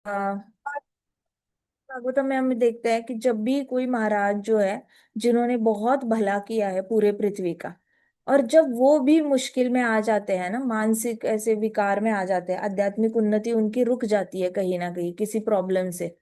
भागवतम में हमें देखते हैं कि जब भी कोई महाराज जो है जिन्होंने बहुत भला किया है पूरे पृथ्वी का, और जब वो भी मुश्किल में आ जाते हैं ना, मानसिक ऐसे विकार में आ जाते हैं, आध्यात्मिक उन्नति उनकी रुक जाती है कहीं ना कहीं किसी प्रॉब्लम से,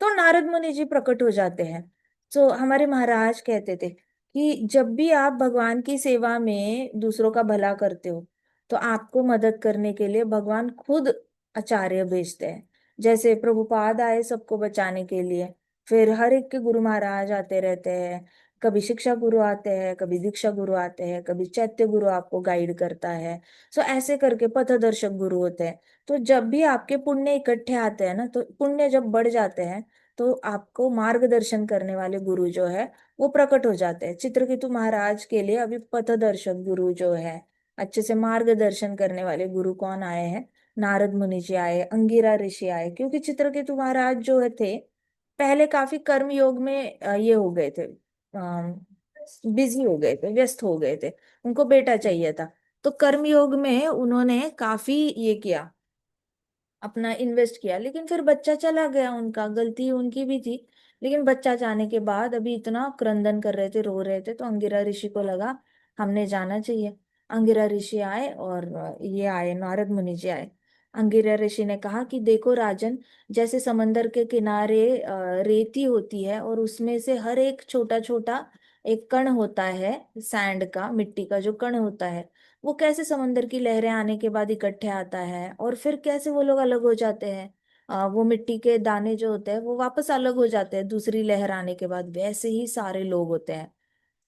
तो नारद मुनि जी प्रकट हो जाते हैं। तो हमारे महाराज कहते थे कि जब भी आप भगवान की सेवा में दूसरों का भला करते हो, तो आपको मदद करने के लिए भगवान खुद आचार्य भेजते हैं। जैसे प्रभुपाद आए सबको बचाने के लिए, फिर हर एक के गुरु महाराज आते रहते हैं। कभी शिक्षा गुरु आते हैं, कभी दीक्षा गुरु आते हैं, कभी चैत्य गुरु आपको गाइड करता है। सो ऐसे करके पथदर्शक गुरु होते हैं। तो जब भी आपके पुण्य इकट्ठे आते हैं ना, तो पुण्य जब बढ़ जाते हैं, तो आपको मार्गदर्शन करने वाले गुरु जो है वो प्रकट हो जाते हैं। चित्रकेतु महाराज के लिए अभी पथदर्शक गुरु जो है, अच्छे से मार्गदर्शन करने वाले गुरु कौन आए हैं? नारद मुनि जी आए, अंगिरा ऋषि आए। क्योंकि चित्रकेतु महाराज जो है थे, पहले काफी कर्म योग में ये हो गए थे, बिजी हो गए थे, व्यस्त हो गए थे। उनको बेटा चाहिए था, तो कर्म योग में उन्होंने काफी ये किया, अपना इन्वेस्ट किया। लेकिन फिर बच्चा चला गया, उनका गलती उनकी भी थी। लेकिन बच्चा जाने के बाद अभी इतना क्रंदन कर रहे थे, रो रहे थे, तो अंगिरा ऋषि को लगा हमने जाना चाहिए। अंगिरा ऋषि आए और ये आए, नारद मुनि जी आए। अंगिरा ऋषि ने कहा कि देखो राजन, जैसे समंदर के किनारे रेती होती है और उसमें से हर एक छोटा छोटा एक कण होता है, सैंड का, मिट्टी का जो कण होता है, वो कैसे समंदर की लहरें आने के बाद इकट्ठे आता है और फिर कैसे वो लोग अलग हो जाते हैं। वो मिट्टी के दाने जो होते हैं वो वापस अलग हो जाते हैं दूसरी लहर आने के बाद। वैसे ही सारे लोग होते हैं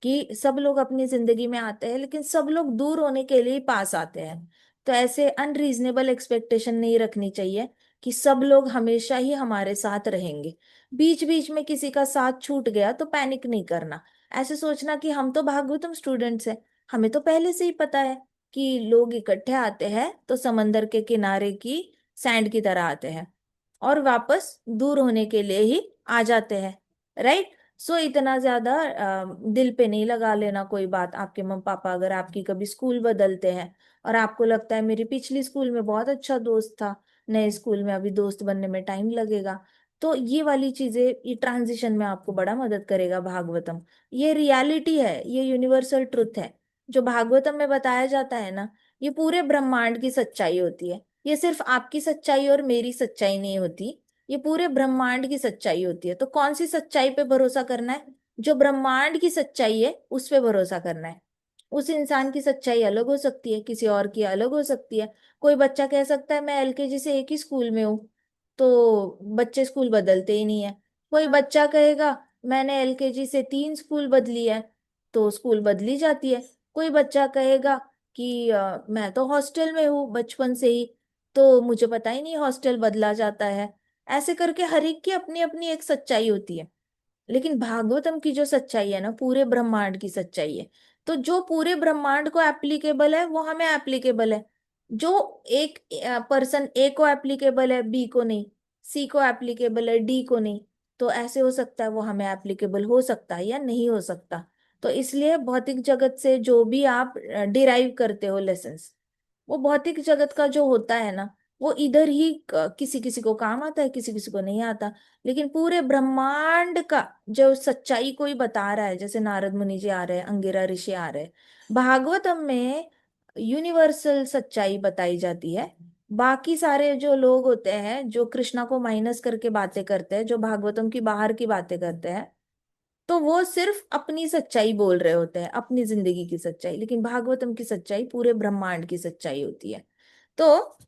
कि सब लोग अपनी जिंदगी में आते हैं, लेकिन सब लोग दूर होने के लिए ही पास आते हैं। तो ऐसे अनरीजनेबल एक्सपेक्टेशन नहीं रखनी चाहिए कि सब लोग हमेशा ही हमारे साथ रहेंगे। बीच बीच में किसी का साथ छूट गया तो पैनिक नहीं करना। ऐसे सोचना कि हम तो भागवतम स्टूडेंट्स हैं, हमें तो पहले से ही पता है कि लोग इकट्ठे आते हैं तो समंदर के किनारे की सैंड की तरह आते हैं और वापस दूर होने के लिए ही आ जाते हैं। राइट? सो इतना ज्यादा दिल पे नहीं लगा लेना कोई बात। आपके मम्मी पापा अगर आपकी कभी स्कूल बदलते हैं और आपको लगता है मेरी पिछली स्कूल में बहुत अच्छा दोस्त था, नए स्कूल में अभी दोस्त बनने में टाइम लगेगा, तो ये वाली चीजें, ये ट्रांजिशन में आपको बड़ा मदद करेगा भागवतम। ये रियलिटी है, ये यूनिवर्सल ट्रुथ है। जो भागवतम में बताया जाता है ना, ये पूरे ब्रह्मांड की सच्चाई होती है। ये सिर्फ आपकी सच्चाई और मेरी सच्चाई नहीं होती, ये पूरे ब्रह्मांड की सच्चाई होती है। तो कौन सी सच्चाई पे भरोसा करना है? जो ब्रह्मांड की सच्चाई है उस पे भरोसा करना है। उस इंसान की सच्चाई अलग हो सकती है, किसी और की अलग हो सकती है। कोई बच्चा कह सकता है मैं एलकेजी से एक ही स्कूल में हूँ, तो बच्चे स्कूल बदलते ही नहीं है। कोई बच्चा कहेगा मैंने एलकेजी से 3 स्कूल बदली है, तो स्कूल बदली जाती है। कोई बच्चा कहेगा कि मैं तो हॉस्टल में हूँ बचपन से ही, तो मुझे पता ही नहीं हॉस्टल बदला जाता है। ऐसे करके हर एक की अपनी अपनी एक सच्चाई होती है। लेकिन भागवतम की जो सच्चाई है ना, पूरे ब्रह्मांड की सच्चाई है। तो जो पूरे ब्रह्मांड को एप्लीकेबल है वो हमें एप्लीकेबल है। जो एक पर्सन ए को एप्लीकेबल है बी को नहीं, सी को एप्लीकेबल है डी को नहीं, तो ऐसे हो सकता है वो हमें एप्लीकेबल हो सकता है या नहीं हो सकता। तो इसलिए भौतिक जगत से जो भी आप डिराइव करते हो लेसन्स, वो भौतिक जगत का जो होता है ना, वो इधर ही किसी किसी को काम आता है, किसी किसी को नहीं आता। लेकिन पूरे ब्रह्मांड का जो सच्चाई कोई बता रहा है, जैसे नारद मुनि जी आ रहे हैं, अंगिरा ऋषि आ रहे हैं, भागवतम में यूनिवर्सल सच्चाई बताई जाती है। बाकी सारे जो लोग होते हैं जो कृष्णा को माइनस करके बातें करते हैं, जो भागवतम की बाहर की बातें करते हैं, तो वो सिर्फ अपनी सच्चाई बोल रहे होते हैं, अपनी जिंदगी की सच्चाई। लेकिन भागवतम की सच्चाई पूरे ब्रह्मांड की सच्चाई होती है। तो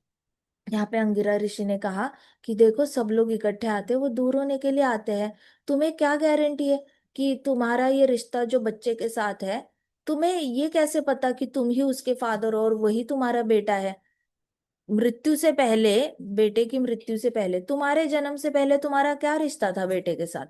यहाँ पे अंगिरा ऋषि ने कहा कि देखो सब लोग इकट्ठे आते हैं, वो दूर होने के लिए आते हैं। तुम्हें क्या गारंटी है कि तुम्हारा ये रिश्ता जो बच्चे के साथ है, तुम्हें ये कैसे पता कि तुम ही उसके फादर और वही तुम्हारा बेटा है? मृत्यु से पहले, बेटे की मृत्यु से पहले, तुम्हारे जन्म से पहले तुम्हारा क्या रिश्ता था बेटे के साथ?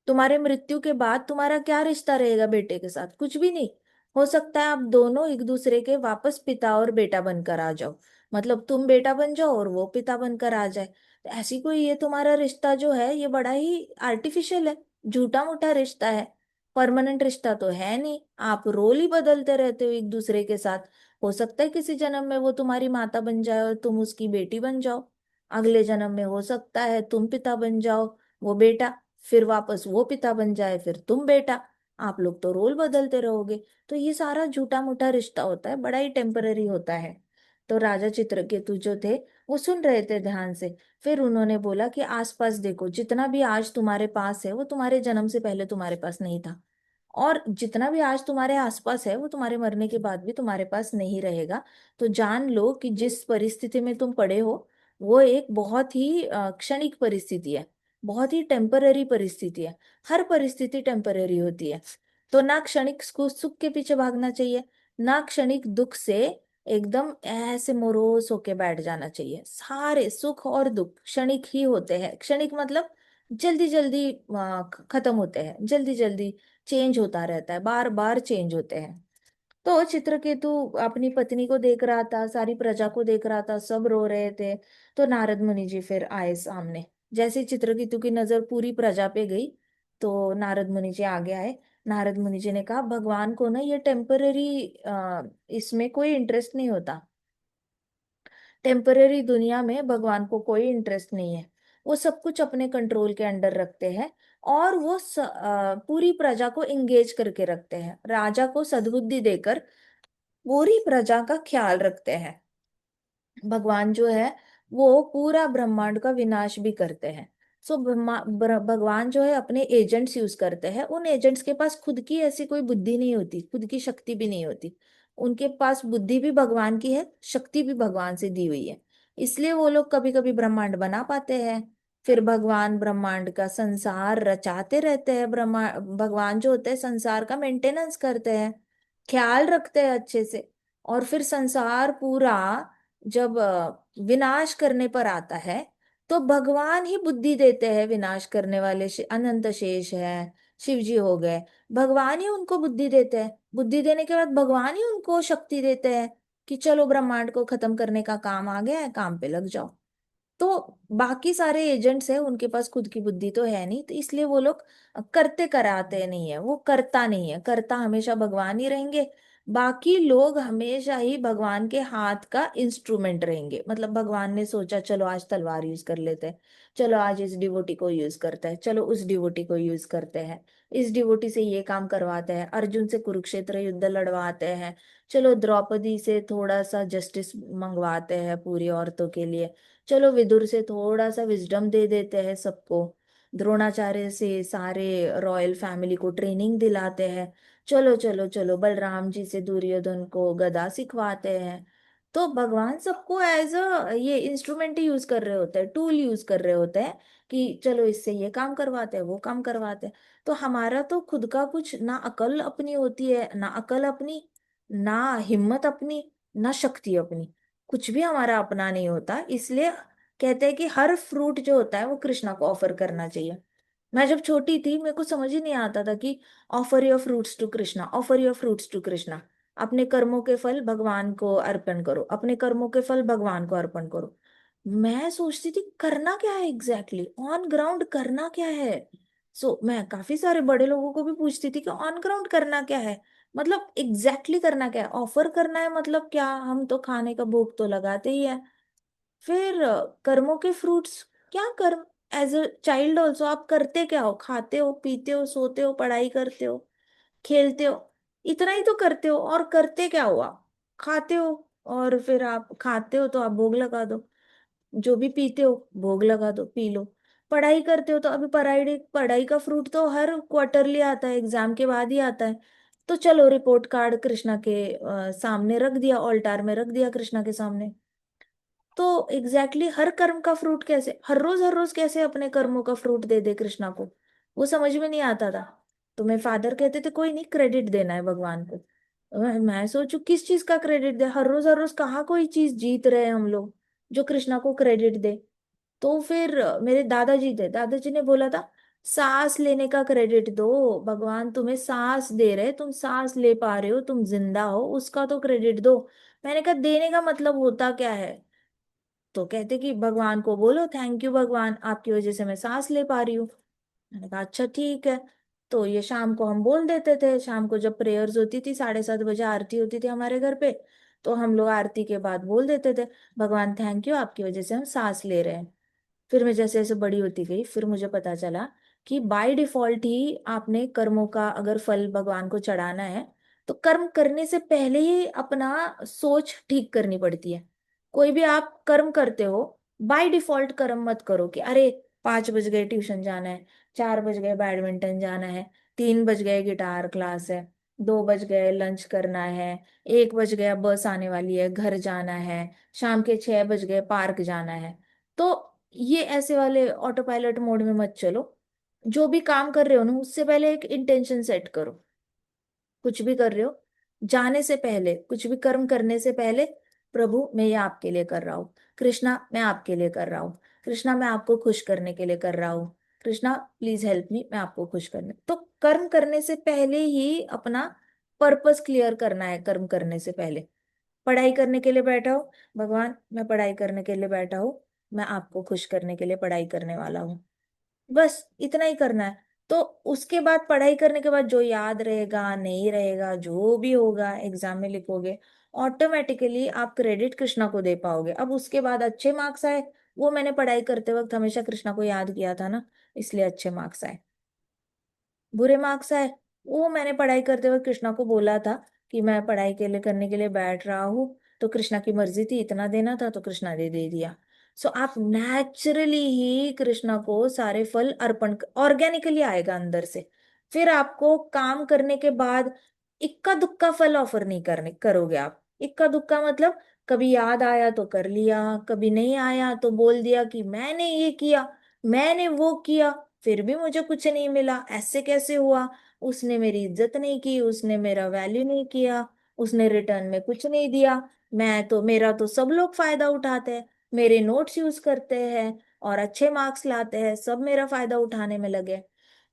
तुम्हारे मृत्यु के बाद तुम्हारा क्या रिश्ता रहेगा बेटे के साथ? कुछ भी नहीं। हो सकता है आप दोनों एक दूसरे के वापस पिता और बेटा बनकर आ जाओ, मतलब तुम बेटा बन जाओ और वो पिता बनकर आ जाए। तो ऐसी कोई, ये तुम्हारा रिश्ता जो है ये बड़ा ही आर्टिफिशियल है, झूठा मूठा रिश्ता है। परमानेंट रिश्ता तो है नहीं, आप रोल ही बदलते रहते हो एक दूसरे के साथ। हो सकता है किसी जन्म में वो तुम्हारी माता बन जाए और तुम उसकी बेटी बन जाओ। अगले जन्म में हो सकता है तुम पिता बन जाओ, वो बेटा, फिर वापस वो पिता बन जाए, फिर तुम बेटा। आप लोग तो रोल बदलते रहोगे। तो ये सारा झूठा मूठा रिश्ता होता है, बड़ा ही टेम्पररी होता है। तो राजा चित्रकेतु जो थे, वो सुन रहे थे ध्यान से। फिर उन्होंने बोला कि आसपास देखो, जितना भी आज तुम्हारे पास है वो तुम्हारे जन्म से पहले तुम्हारे पास नहीं था। और जितना भी आज तुम्हारे आसपास है वो तुम्हारे मरने के बाद भी तुम्हारे पास नहीं रहेगा। तो जान लो कि जिस परिस्थिति में तुम पड़े हो, वो एक बहुत ही क्षणिक परिस्थिति है, बहुत ही टेम्पररी परिस्थिति है। हर परिस्थिति टेम्पररी होती है। तो ना क्षणिक सुख के पीछे भागना चाहिए, ना क्षणिक दुख से एकदम ऐसे मोरोस होके बैठ जाना चाहिए। सारे सुख और दुख क्षणिक ही होते हैं। क्षणिक मतलब जल्दी जल्दी खत्म होते हैं, जल्दी जल्दी चेंज होता रहता है, बार बार चेंज होते हैं। तो चित्रकेतु अपनी पत्नी को देख रहा था, सारी प्रजा को देख रहा था, सब रो रहे थे। तो नारद मुनि जी फिर आए सामने। जैसे ही चित्रकेतु की नजर पूरी प्रजा पे गई, तो नारद मुनि जी आगे आए। नारद मुनि जी ने कहा, भगवान को ना ये टेम्पररी, इसमें कोई इंटरेस्ट नहीं होता। टेम्पररी दुनिया में भगवान को कोई इंटरेस्ट नहीं है। वो सब कुछ अपने कंट्रोल के अंडर रखते हैं। और वो पूरी प्रजा को इंगेज करके रखते हैं, राजा को सद्बुद्धि देकर पूरी प्रजा का ख्याल रखते हैं। भगवान जो है वो पूरा ब्रह्मांड का विनाश भी करते हैं। सो भगवान जो है अपने एजेंट्स यूज करते हैं। उन एजेंट्स के पास खुद की ऐसी कोई बुद्धि नहीं होती, खुद की शक्ति भी नहीं होती। उनके पास बुद्धि भी भगवान की है, शक्ति भी भगवान से दी हुई है। इसलिए वो लोग कभी कभी ब्रह्मांड बना पाते हैं। फिर भगवान ब्रह्मांड का संसार रचाते रहते हैं। भगवान जो होते हैं संसार का मेंटेनेंस करते हैं, ख्याल रखते हैं अच्छे से। और फिर संसार पूरा जब विनाश करने पर आता है, तो भगवान ही बुद्धि देते हैं। विनाश करने वाले अनंत शेष है, शिव जी हो गए, भगवान ही उनको बुद्धि देते हैं। बुद्धि देने के बाद भगवान ही उनको शक्ति देते हैं कि चलो ब्रह्मांड को खत्म करने का काम आ गया है, काम पे लग जाओ। तो बाकी सारे एजेंट्स हैं, उनके पास खुद की बुद्धि तो है नहीं, तो इसलिए वो लोग करते कराते नहीं है। वो करता नहीं है, करता हमेशा भगवान ही रहेंगे। बाकी लोग हमेशा ही भगवान के हाथ का इंस्ट्रूमेंट रहेंगे। मतलब भगवान ने सोचा चलो आज तलवार यूज कर लेते हैं, चलो आज इस डिवोटी को यूज करते हैं, चलो उस डिवोटी को यूज करते हैं, इस डिवोटी से ये काम करवाते हैं, अर्जुन से कुरुक्षेत्र युद्ध लड़वाते हैं, चलो द्रौपदी से थोड़ा सा जस्टिस मंगवाते हैं पूरी औरतों के लिए, चलो विदुर से थोड़ा सा विजडम दे देते हैं सबको, द्रोणाचार्य से सारे रॉयल फैमिली को ट्रेनिंग दिलाते हैं, चलो चलो चलो बलराम जी से दुर्योधन को गदा सिखवाते हैं। तो भगवान सबको एज अ ये इंस्ट्रूमेंट ही यूज कर रहे होते हैं, टूल यूज कर रहे होते हैं कि चलो इससे ये काम करवाते हैं, वो काम करवाते हैं। तो हमारा तो खुद का कुछ ना अकल अपनी होती है, ना अकल अपनी, ना हिम्मत अपनी, ना शक्ति अपनी। कुछ भी हमारा अपना नहीं होता। इसलिए कहते हैं कि हर फ्रूट जो होता है वो कृष्णा को ऑफर करना चाहिए। मैं जब छोटी थी मेरे को समझ ही नहीं आता था कि offer your fruits to Krishna, offer your fruits to Krishna. अपने कर्मों के फल भगवान को अर्पण करो, अपने कर्मों के फल भगवान को अर्पण करो। मैं सोचती थी करना क्या है एग्जैक्टली, ऑन ग्राउंड करना क्या है। मैं काफी सारे बड़े लोगों को भी पूछती थी कि ऑन ग्राउंड करना क्या है, मतलब एग्जैक्टली करना क्या है, ऑफर करना है मतलब क्या, हम तो खाने का भोग तो लगाते ही है। फिर कर्मों के फ्रूट्स, क्या कर्म, एज अ चाइल्ड ऑल्सो आप करते क्या हो, खाते हो, पीते हो, सोते हो, पढ़ाई करते हो, खेलते हो, इतना ही तो करते हो। और करते क्या हो आप, खाते हो, और फिर आप खाते हो तो आप भोग लगा दो, जो भी पीते हो भोग लगा दो, पी लो। पढ़ाई करते हो तो अभी पढ़ाई पढ़ाई का फ्रूट तो हर क्वार्टरली आता है, एग्जाम के बाद ही आता है। तो चलो रिपोर्ट कार्ड कृष्णा के सामने रख दिया, ऑल्टार में रख दिया कृष्णा के सामने। तो एग्जैक्टली हर कर्म का फ्रूट कैसे, हर रोज कैसे अपने कर्मों का फ्रूट दे दे कृष्णा को, वो समझ में नहीं आता था। तो मेरे फादर कहते थे कोई नहीं, क्रेडिट देना है भगवान को। मैं सोचू किस चीज का क्रेडिट दे, हर रोज कहाँ कोई चीज जीत रहे हैं हम लोग जो कृष्णा को क्रेडिट दे। तो फिर मेरे दादाजी थे, दादाजी ने बोला था सांस लेने का क्रेडिट दो, भगवान तुम्हें सांस दे रहे, तुम सांस ले पा रहे हो, तुम जिंदा हो, उसका तो क्रेडिट दो। मैंने कहा देने का मतलब होता क्या है। तो कहते कि भगवान को बोलो थैंक यू भगवान, आपकी वजह से मैं सांस ले पा रही हूँ। मैंने कहा अच्छा ठीक है। तो ये शाम को हम बोल देते थे, शाम को जब प्रेयर्स होती थी, 7:30 बजे आरती होती थी हमारे घर पे, तो हम लोग आरती के बाद बोल देते थे, भगवान थैंक यू, आपकी वजह से हम सांस ले रहे हैं। फिर मैं जैसे जैसे बड़ी होती गई, फिर मुझे पता चला कि बाय डिफॉल्ट ही आपने कर्मों का अगर फल भगवान को चढ़ाना है, तो कर्म करने से पहले ही अपना सोच ठीक करनी पड़ती है। कोई भी आप कर्म करते हो, बाय डिफॉल्ट कर्म मत करो कि अरे 5 बज गए ट्यूशन जाना है, 4 बज गए बैडमिंटन जाना है, 3 बज गए गिटार क्लास है, 2 बज गए लंच करना है, 1 बज गया बस आने वाली है घर जाना है, शाम के 6 बज गए पार्क जाना है। तो ये ऐसे वाले ऑटो पायलट मोड में मत चलो। जो भी काम कर रहे हो ना, उससे पहले एक इंटेंशन सेट करो। कुछ भी कर रहे हो, जाने से पहले, कुछ भी कर्म करने से पहले, प्रभु मैं ये आपके लिए कर रहा हूँ, कृष्णा मैं आपके लिए कर रहा हूँ, कृष्णा मैं आपको खुश करने के लिए कर रहा हूँ, कृष्णा प्लीज हेल्प मी, मैं आपको खुश करने। तो कर्म करने से पहले ही अपना पर्पस क्लियर करना है। कर्म करने से पहले पढ़ाई करने के लिए बैठा हो, भगवान मैं पढ़ाई करने के लिए बैठा हूँ, मैं आपको खुश करने के लिए पढ़ाई करने वाला हूँ। बस इतना ही करना है। तो उसके बाद पढ़ाई करने के बाद जो याद रहेगा नहीं रहेगा, जो भी होगा एग्जाम में लिखोगे, ऑटोमेटिकली आप क्रेडिट कृष्णा को दे पाओगे। अब उसके बाद अच्छे मार्क्स आए, वो मैंने पढ़ाई करते वक्त हमेशा कृष्णा को याद किया था ना, इसलिए अच्छे मार्क्स आए। बुरे मार्क्स आए, वो मैंने पढ़ाई करते वक्त कृष्णा को बोला था कि मैं पढ़ाई के लिए करने के लिए बैठ रहा हूँ, तो कृष्णा की मर्जी थी, इतना देना था तो कृष्णा दे दिया। सो आप नेचुरली ही कृष्णा को सारे फल अर्पण ऑर्गेनिकली आएगा अंदर से। फिर आपको काम करने के बाद इक्का दुक्का फल ऑफर नहीं करने करोगे आप। इक्का दुक्का मतलब कभी याद आया तो कर लिया, कभी नहीं आया तो बोल दिया कि मैंने ये किया, मैंने वो किया, फिर भी मुझे कुछ नहीं मिला, ऐसे कैसे हुआ, उसने मेरी इज्जत नहीं की, उसने मेरा वैल्यू नहीं किया, उसने रिटर्न में कुछ नहीं दिया, मैं तो, मेरा तो सब लोग फायदा उठाते हैं, मेरे नोट्स यूज करते हैं और अच्छे मार्क्स लाते हैं, सब मेरा फायदा उठाने में लगे।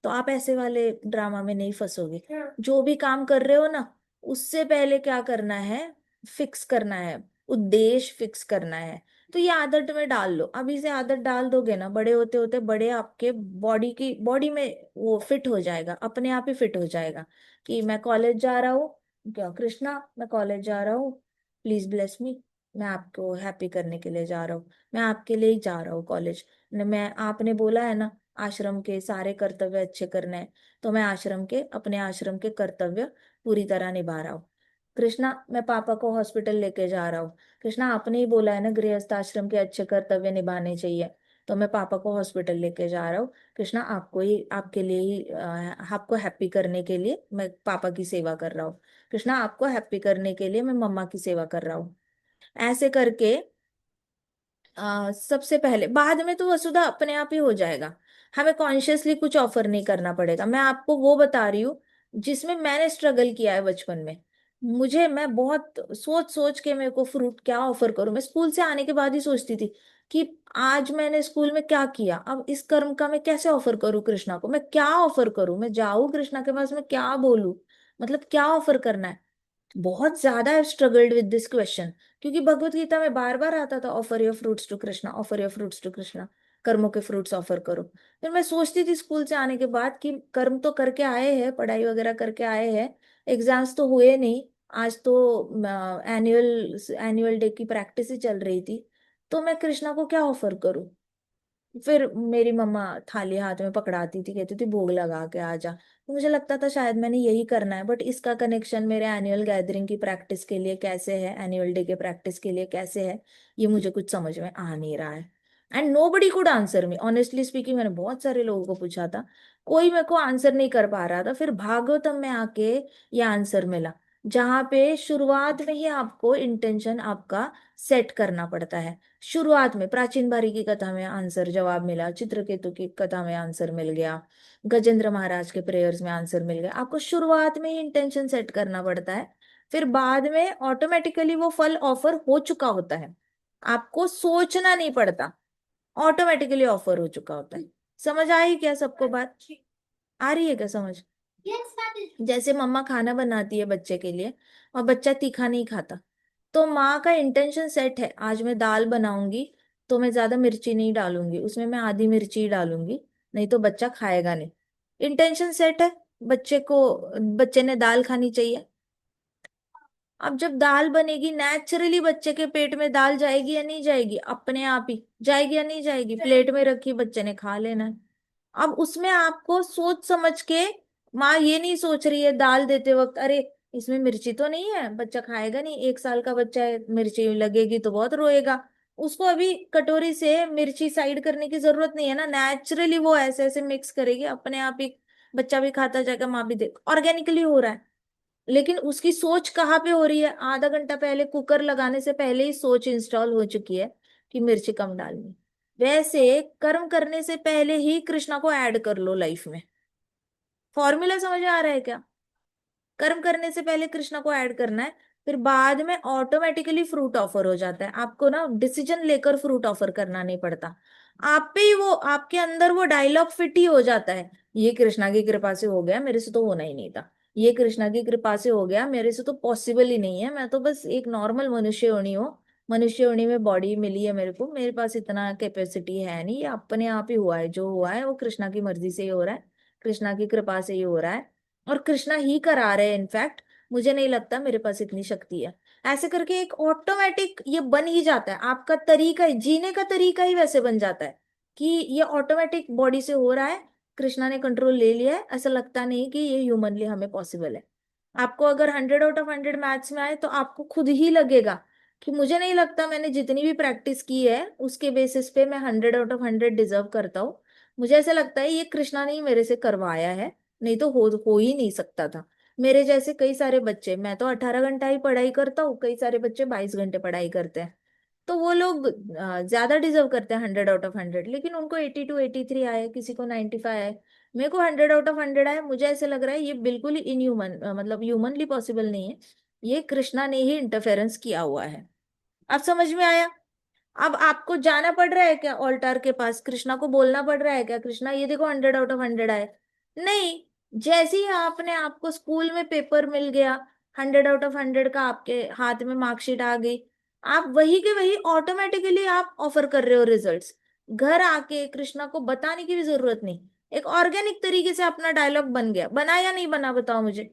तो आप ऐसे वाले ड्रामा में नहीं फंसोगे। जो भी काम कर रहे हो ना, उससे पहले क्या करना है, फिक्स करना है, उद्देश्य फिक्स करना है। तो ये आदत में डाल लो, अभी से आदत डाल दोगे ना, बड़े होते होते बड़े आपके बॉडी में वो फिट हो जाएगा, अपने आप ही फिट हो जाएगा कि मैं कॉलेज जा रहा हूँ, क्या कृष्णा मैं कॉलेज जा रहा हूँ, प्लीज ब्लेस मी, मैं आपको हैप्पी करने के लिए जा रहा हूँ, मैं आपके लिए ही जा रहा हूँ कॉलेज। मैं, आपने बोला है ना आश्रम के सारे कर्तव्य अच्छे करने हैं, तो मैं आश्रम के, अपने आश्रम के कर्तव्य पूरी तरह निभा रहा हूँ। कृष्णा मैं पापा को हॉस्पिटल लेके जा रहा हूँ, कृष्णा आपने ही बोला है ना गृहस्थ आश्रम के अच्छे कर्तव्य निभाने चाहिए, तो मैं पापा को हॉस्पिटल लेके जा रहा हूँ। कृष्णा आपको ही, आपके लिए ही आपको हैप्पी करने के लिए मैं पापा की सेवा कर रहा हूँ। कृष्णा आपको हैप्पी करने के लिए मैं मम्मा की सेवा कर रहा हूँ। ऐसे करके सबसे पहले, बाद में तो वसुधा अपने आप ही हो जाएगा। हमें कॉन्शियसली कुछ ऑफर नहीं करना पड़ेगा। मैं आपको वो बता रही हूँ जिसमें मैंने स्ट्रगल किया है बचपन में। मुझे, मैं बहुत सोच सोच के मेरे को फ्रूट क्या ऑफर करूं, मैं स्कूल से आने के बाद ही सोचती थी कि आज मैंने स्कूल में क्या किया, अब इस कर्म का मैं कैसे ऑफर करूं कृष्णा को, मैं क्या ऑफर करूं, मैं जाऊं कृष्णा के पास, मैं क्या बोलूं, मतलब क्या ऑफर करना है। बहुत ज्यादा I struggled with this question, क्योंकि भगवत गीता में बार बार आता था offer your fruits to Krishna, offer your fruits to Krishna, कर्मों के फ्रूट्स ऑफर करो। फिर मैं सोचती थी स्कूल से आने के बाद कि कर्म तो करके आए हैं, पढ़ाई वगैरह करके आए हैं, एग्जाम्स तो हुए नहीं, आज तो एनुअल एनुअल डे की प्रैक्टिस ही चल रही थी, तो मैं कृष्णा को क्या ऑफर करूं। फिर मेरी मम्मा थाली हाथ में पकड़ाती थी, कहती थी भोग लगा के आ जा, तो मुझे लगता था शायद मैंने यही करना है, बट इसका कनेक्शन मेरे एनुअल गैदरिंग की प्रैक्टिस के लिए कैसे है, एनुअल डे के प्रैक्टिस के लिए कैसे है, ये मुझे कुछ समझ में आ नहीं रहा है। And nobody could answer me, honestly speaking मैंने बहुत सारे लोगों को पूछा था, कोई मेरे को आंसर नहीं कर पा रहा था। फिर भागवतम में आके ये आंसर मिला, जहाँ पे शुरुआत में ही आपको इंटेंशन आपका सेट करना पड़ता है। शुरुआत में प्राचीन बारी की कथा में आंसर जवाब मिला, चित्रकेतु की कथा में आंसर मिल गया, गजेंद्र महाराज के प्रेयर्स में आंसर मिल गया। आपको शुरुआत में ही इंटेंशन सेट करना पड़ता है, फिर बाद में ऑटोमेटिकली वो फल ऑफर हो चुका होता है, आपको सोचना नहीं पड़ता, ऑटोमेटिकली ऑफर हो चुका होता है। समझ आई क्या सबको बात, आ रही है क्या समझ। जैसे मम्मा खाना बनाती है बच्चे के लिए और बच्चा तीखा नहीं खाता, तो माँ का इंटेंशन सेट है, आज मैं दाल बनाऊंगी तो मैं ज्यादा मिर्ची नहीं डालूंगी, उसमें मैं आधी मिर्ची ही डालूंगी, नहीं तो बच्चा खाएगा नहीं। इंटेंशन सेट है, बच्चे को, बच्चे ने दाल खानी चाहिए, अब जब दाल बनेगी, नेचुरली बच्चे के पेट में दाल जाएगी या नहीं जाएगी? अपने आप ही जाएगी या नहीं जाएगी? प्लेट में रखी, बच्चे ने खा लेना है। अब उसमें आपको सोच समझ के, माँ ये नहीं सोच रही है दाल देते वक्त, अरे इसमें मिर्ची तो नहीं है, बच्चा खाएगा नहीं, 1 साल का बच्चा है, मिर्ची लगेगी तो बहुत रोएगा। उसको अभी कटोरी से मिर्ची साइड करने की जरूरत नहीं है ना, नेचुरली वो ऐसे ऐसे मिक्स करेगी अपने आप ही, बच्चा भी खाता जाएगा, माँ भी देख, ऑर्गेनिकली हो रहा है। लेकिन उसकी सोच कहाँ पे हो रही है? आधा घंटा पहले कुकर लगाने से पहले ही सोच इंस्टॉल हो चुकी है कि मिर्ची कम डालनी। वैसे कर्म करने से पहले ही कृष्णा को ऐड कर लो लाइफ में। फॉर्मूला समझ में आ रहा है क्या? कर्म करने से पहले कृष्णा को ऐड करना है, फिर बाद में ऑटोमेटिकली फ्रूट ऑफर हो जाता है। आपको ना डिसीजन लेकर फ्रूट ऑफर करना नहीं पड़ता, आप पे ही वो, आपके अंदर वो डायलॉग फिट ही हो जाता है। ये कृष्णा की कृपा से हो गया, मेरे से तो होना ही नहीं था। ये कृष्णा की कृपा से हो गया, मेरे से तो पॉसिबल ही नहीं है, मैं तो बस एक नॉर्मल मनुष्य होनी हूँ। मनुष्य होनी में बॉडी मिली है मेरे को, मेरे पास इतना कैपेसिटी है नहीं, ये अपने आप ही हुआ है, जो हुआ है वो कृष्णा की मर्जी से ही हो रहा है, कृष्णा की कृपा से ही हो रहा है। और कृष्णा ही करा रहे हैं इनफैक्ट, मुझे नहीं लगता मेरे पास इतनी शक्ति है। ऐसे करके एक ऑटोमेटिक ये बन ही जाता है, आपका तरीका ही, जीने का तरीका ही वैसे बन जाता है कि ये ऑटोमेटिक बॉडी से हो रहा है, कृष्णा ने कंट्रोल ले लिया है। ऐसा लगता नहीं कि ये ह्यूमनली हमें पॉसिबल है। आपको अगर 100 आउट ऑफ 100 मैथ्स में आए तो आपको खुद ही लगेगा कि मुझे नहीं लगता, मैंने जितनी भी प्रैक्टिस की है उसके बेसिस पे मैं 100 आउट ऑफ 100 डिजर्व करता हूँ। मुझे ऐसा लगता है ये कृष्णा ने ही मेरे से करवाया है, नहीं तो हो ही नहीं सकता था। मेरे जैसे कई सारे बच्चे, मैं तो 18 घंटा ही पढ़ाई करता हूँ, कई सारे बच्चे 22 घंटे पढ़ाई करते हैं, तो वो लोग ज्यादा डिजर्व करते हैं 100 आउट ऑफ 100, लेकिन उनको 82 83 आए, किसी को 95 आए, मेरे को 100 आउट ऑफ 100 आए। मुझे ऐसे लग रहा है ये बिल्कुल ही इनह्यूमन, मतलब ह्यूमनली पॉसिबल नहीं है, ये कृष्णा ने ही इंटरफेरेंस किया हुआ है। अब समझ में आया? अब आपको जाना पड़ रहा है क्या ऑल्टार के पास, कृष्णा को बोलना पड़ रहा है क्या, कृष्णा ये देखो 100 आउट ऑफ 100 आए? नहीं। जैसे ही आपने, आपको स्कूल में पेपर मिल गया, 100 आउट ऑफ 100 का आपके हाथ में मार्कशीट आ गई, आप वही के वही ऑटोमेटिकली आप ऑफर कर रहे हो रिजल्ट्स। घर आके कृष्णा को बताने की भी जरूरत नहीं, एक ऑर्गेनिक तरीके से अपना डायलॉग बन गया। बना या नहीं बना, बताओ मुझे।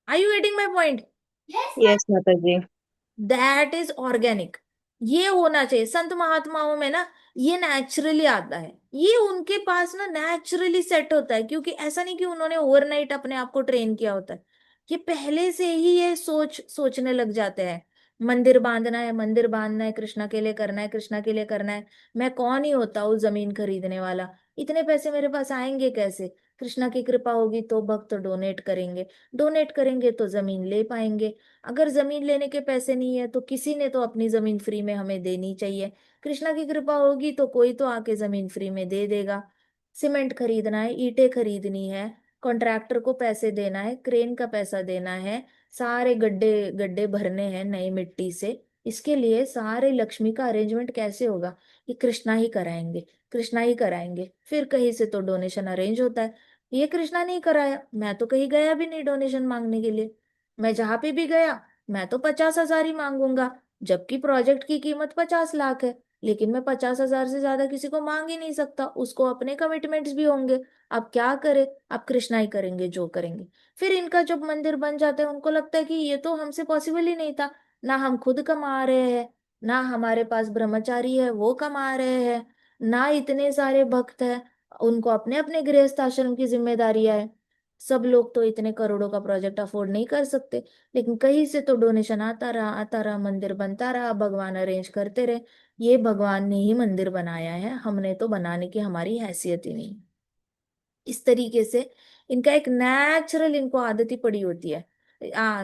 I you getting my point? Yes माता जी। That is organic. ये होना चाहिए संत महात्माओं में ना, ये नेचुरली आता है, ये उनके पास ना नेचुरली सेट होता है, क्योंकि ऐसा नहीं कि उन्होंने ओवरनाइट अपने आप को ट्रेन किया होता है, ये पहले से ही ये सोचने लग जाते हैं। मंदिर बांधना है, मंदिर बांधना है, कृष्णा के लिए करना है, कृष्णा के लिए करना है। मैं कौन ही होता हूँ जमीन खरीदने वाला, इतने पैसे मेरे पास आएंगे कैसे? कृष्णा की कृपा होगी तो भक्त डोनेट करेंगे, डोनेट करेंगे तो जमीन ले पाएंगे। अगर जमीन लेने के पैसे नहीं है तो किसी ने तो अपनी जमीन फ्री में हमें देनी चाहिए, कृष्णा की कृपा होगी तो कोई तो आके जमीन फ्री में दे देगा। सीमेंट खरीदना है, ईंटें खरीदनी है, कॉन्ट्रैक्टर को पैसे देना है, क्रेन का पैसा देना है, सारे गड्ढे गड्ढे भरने हैं नई मिट्टी से, इसके लिए सारे लक्ष्मी का अरेंजमेंट कैसे होगा? ये कृष्णा ही कराएंगे, कृष्णा ही कराएंगे। फिर कहीं से तो डोनेशन अरेंज होता है, ये कृष्णा नहीं कराया, मैं तो कहीं गया भी नहीं डोनेशन मांगने के लिए। मैं जहां पे भी गया, मैं तो 50,000 ही मांगूंगा, जबकि प्रोजेक्ट की कीमत 50 लाख है। लेकिन मैं 50,000 से ज्यादा किसी को मांग ही नहीं सकता, उसको अपने कमिटमेंट्स भी होंगे। अब क्या करे, अब कृष्णा ही करेंगे जो करेंगे। फिर इनका जब मंदिर बन जाता है, उनको लगता है कि ये तो हमसे पॉसिबल ही नहीं था, ना हम खुद कमा रहे हैं, ना हमारे पास ब्रह्मचारी है वो कमा रहे हैं, ना इतने सारे भक्त हैं, उनको अपने अपने गृहस्थ आश्रम की जिम्मेदारियां है, सब लोग तो इतने करोड़ों का प्रोजेक्ट अफोर्ड नहीं कर सकते। लेकिन कहीं से तो डोनेशन आता रहा, आता रहा, मंदिर बनता रहा, भगवान अरेंज करते रहे। ये भगवान ने ही मंदिर बनाया है, हमने तो बनाने की हमारी हैसियत ही नहीं। इस तरीके से इनका एक नेचुरल, इनको आदत ही पड़ी होती है।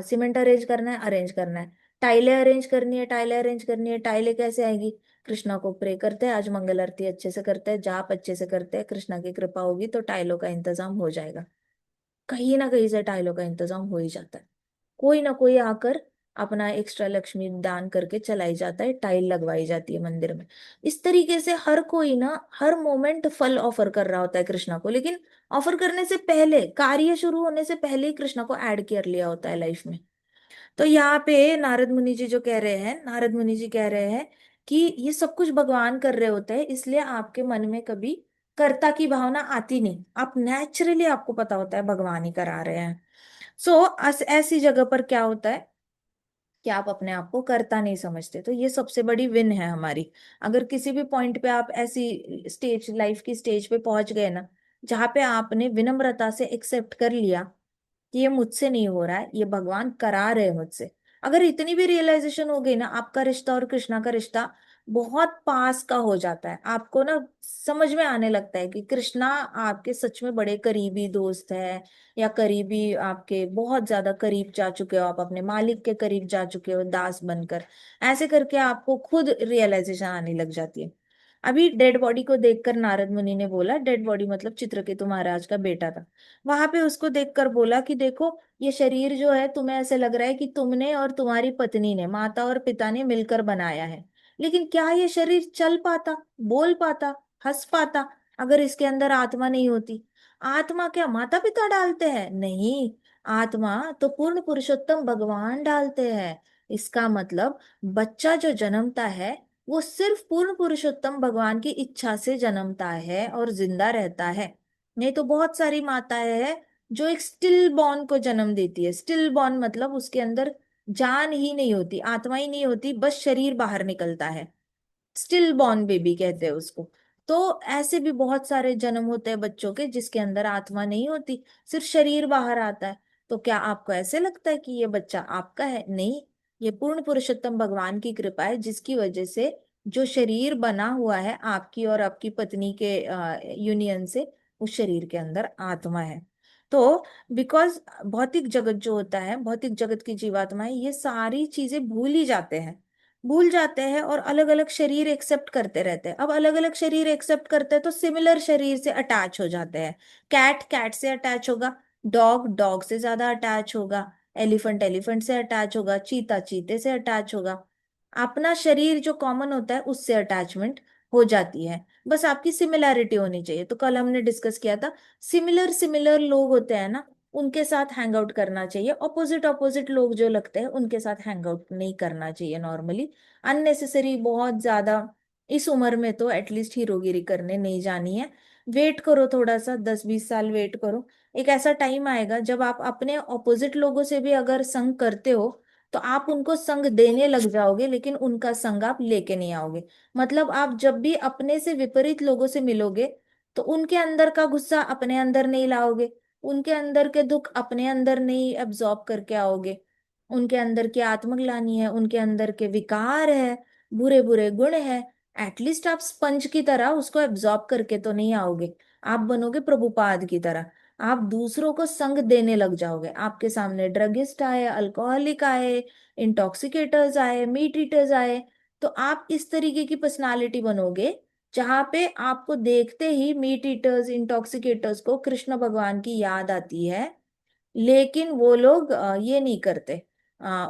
सीमेंट अरेंज करना है, अरेंज करना है, टाइलें अरेंज करनी है, टाइलें अरेंज करनी है, टाइलें कैसे आएगी? कृष्णा को प्रे करते हैं, आज मंगल आरती अच्छे से करते हैं, जाप अच्छे से करते हैं, कृष्णा की कृपा होगी तो टाइलों का इंतजाम हो जाएगा। कहीं ना कहीं से टाइलों का इंतजाम हो ही जाता है, कोई ना कोई आकर अपना एक्स्ट्रा लक्ष्मी दान करके चलाई जाता है, टाइल लगवाई जाती है मंदिर में। इस तरीके से हर कोई ना हर मोमेंट फल ऑफर कर रहा होता है कृष्णा को, लेकिन ऑफर करने से पहले, कार्य शुरू होने से पहले ही कृष्णा को ऐड कर लिया होता है लाइफ में। तो यहाँ पे नारद मुनि जी जो कह रहे हैं, नारद मुनि जी कह रहे हैं कि ये सब कुछ भगवान कर रहे होते हैं, इसलिए आपके मन में कभी कर्ता की भावना आती नहीं, आप नेचुरली, आपको पता होता है भगवान ही करा रहे हैं। सो ऐसी जगह पर क्या होता है कि आप अपने आप को करता नहीं समझते। तो ये सबसे बड़ी विन है हमारी। अगर किसी भी पॉइंट पे आप ऐसी स्टेज, लाइफ की स्टेज पे पहुंच गए ना, जहाँ पे आपने विनम्रता से एक्सेप्ट कर लिया कि ये मुझसे नहीं हो रहा है, ये भगवान करा रहे हैं मुझसे। अगर इतनी भी रियलाइजेशन हो गई ना, आपका रिश्ता और कृष्णा का रिश्ता बहुत पास का हो जाता है। आपको ना समझ में आने लगता है कि कृष्णा आपके सच में बड़े करीबी दोस्त है, या करीबी, आपके बहुत ज्यादा करीब जा चुके हो, आप अपने मालिक के करीब जा चुके हो दास बनकर। ऐसे करके आपको खुद रियलाइजेशन आने लग जाती है। अभी डेड बॉडी को देखकर नारद मुनि ने बोला, डेड बॉडी मतलब चित्रकेतु महाराज का बेटा था, वहां पे उसको देखकर बोला कि देखो, ये शरीर जो है तुम्हें ऐसे लग रहा है कि तुमने और तुम्हारी पत्नी ने, माता और पिता ने मिलकर बनाया है, लेकिन क्या ये शरीर चल पाता, बोल पाता, हंस पाता, अगर इसके अंदर आत्मा नहीं होती? आत्मा क्या माता पिता डालते हैं? नहीं, आत्मा तो पूर्ण पुरुषोत्तम भगवान डालते हैं। इसका मतलब बच्चा जो जन्मता है वो सिर्फ पूर्ण पुरुषोत्तम भगवान की इच्छा से जन्मता है और जिंदा रहता है। नहीं तो बहुत सारी माताएं हैं जो एक स्टिल बॉर्न को जन्म देती है। स्टिल बॉर्न मतलब उसके अंदर जान ही नहीं होती, आत्मा ही नहीं होती, बस शरीर बाहर निकलता है। स्टिल बॉर्न बेबी कहते हैं उसको। तो ऐसे भी बहुत सारे जन्म होते हैं बच्चों के जिसके अंदर आत्मा नहीं होती, सिर्फ शरीर बाहर आता है। तो क्या आपको ऐसे लगता है कि ये बच्चा आपका है? नहीं, ये पूर्ण पुरुषोत्तम भगवान की कृपा है, जिसकी वजह से जो शरीर बना हुआ है आपकी और आपकी पत्नी के यूनियन से, उस शरीर के अंदर आत्मा है। तो बिकॉज भौतिक जगत जो होता है, भौतिक जगत की जीवात्माएं ये सारी चीजें भूल जाते हैं और अलग अलग शरीर एक्सेप्ट करते रहते हैं। अब अलग अलग शरीर एक्सेप्ट करते हैं तो सिमिलर शरीर से अटैच हो जाते हैं। कैट कैट से अटैच होगा, डॉग डॉग से ज्यादा अटैच होगा, एलिफेंट एलिफेंट से अटैच होगा, चीता चीते से अटैच होगा। अपना शरीर जो कॉमन होता है उससे अटैचमेंट हो जाती है। बस आपकी सिमिलैरिटी होनी चाहिए। तो कल हमने डिस्कस किया था, सिमिलर सिमिलर लोग होते हैं ना, उनके साथ हैंग आउट करना चाहिए। ऑपोजिट ऑपोजिट लोग जो लगते हैं उनके साथ हैंग आउट नहीं करना चाहिए नॉर्मली। अननेसेसरी बहुत ज्यादा इस उम्र में तो एटलीस्ट हीरोगिरी करने नहीं जानी है। वेट करो थोड़ा सा, 10-20 साल वेट करो। एक ऐसा टाइम आएगा जब आप अपने ऑपोजिट लोगों से भी अगर संग करते हो तो आप उनको संग देने लग जाओगे, लेकिन उनका संग आप लेके नहीं आओगे। मतलब आप जब भी अपने से विपरीत लोगों से मिलोगे तो उनके अंदर का गुस्सा अपने अंदर नहीं लाओगे, उनके अंदर के दुख अपने अंदर नहीं एब्जॉर्ब करके आओगे। उनके अंदर की आत्मग्लानि है, उनके अंदर के विकार है, बुरे बुरे गुण है, एटलीस्ट आप स्पंज की तरह उसको एब्जॉर्ब करके तो नहीं आओगे। आप बनोगे प्रभुपाद की तरह, आप दूसरों को संग देने लग जाओगे। आपके सामने ड्रगिस्ट आए, अल्कोहलिक आए, इंटॉक्सिकेटर्स आए, मीट ईटर्स आए, तो आप इस तरीके की पर्सनालिटी बनोगे जहां पे आपको देखते ही मीट ईटर्स, इंटॉक्सिकेटर्स को कृष्ण भगवान की याद आती है, लेकिन वो लोग ये नहीं करते।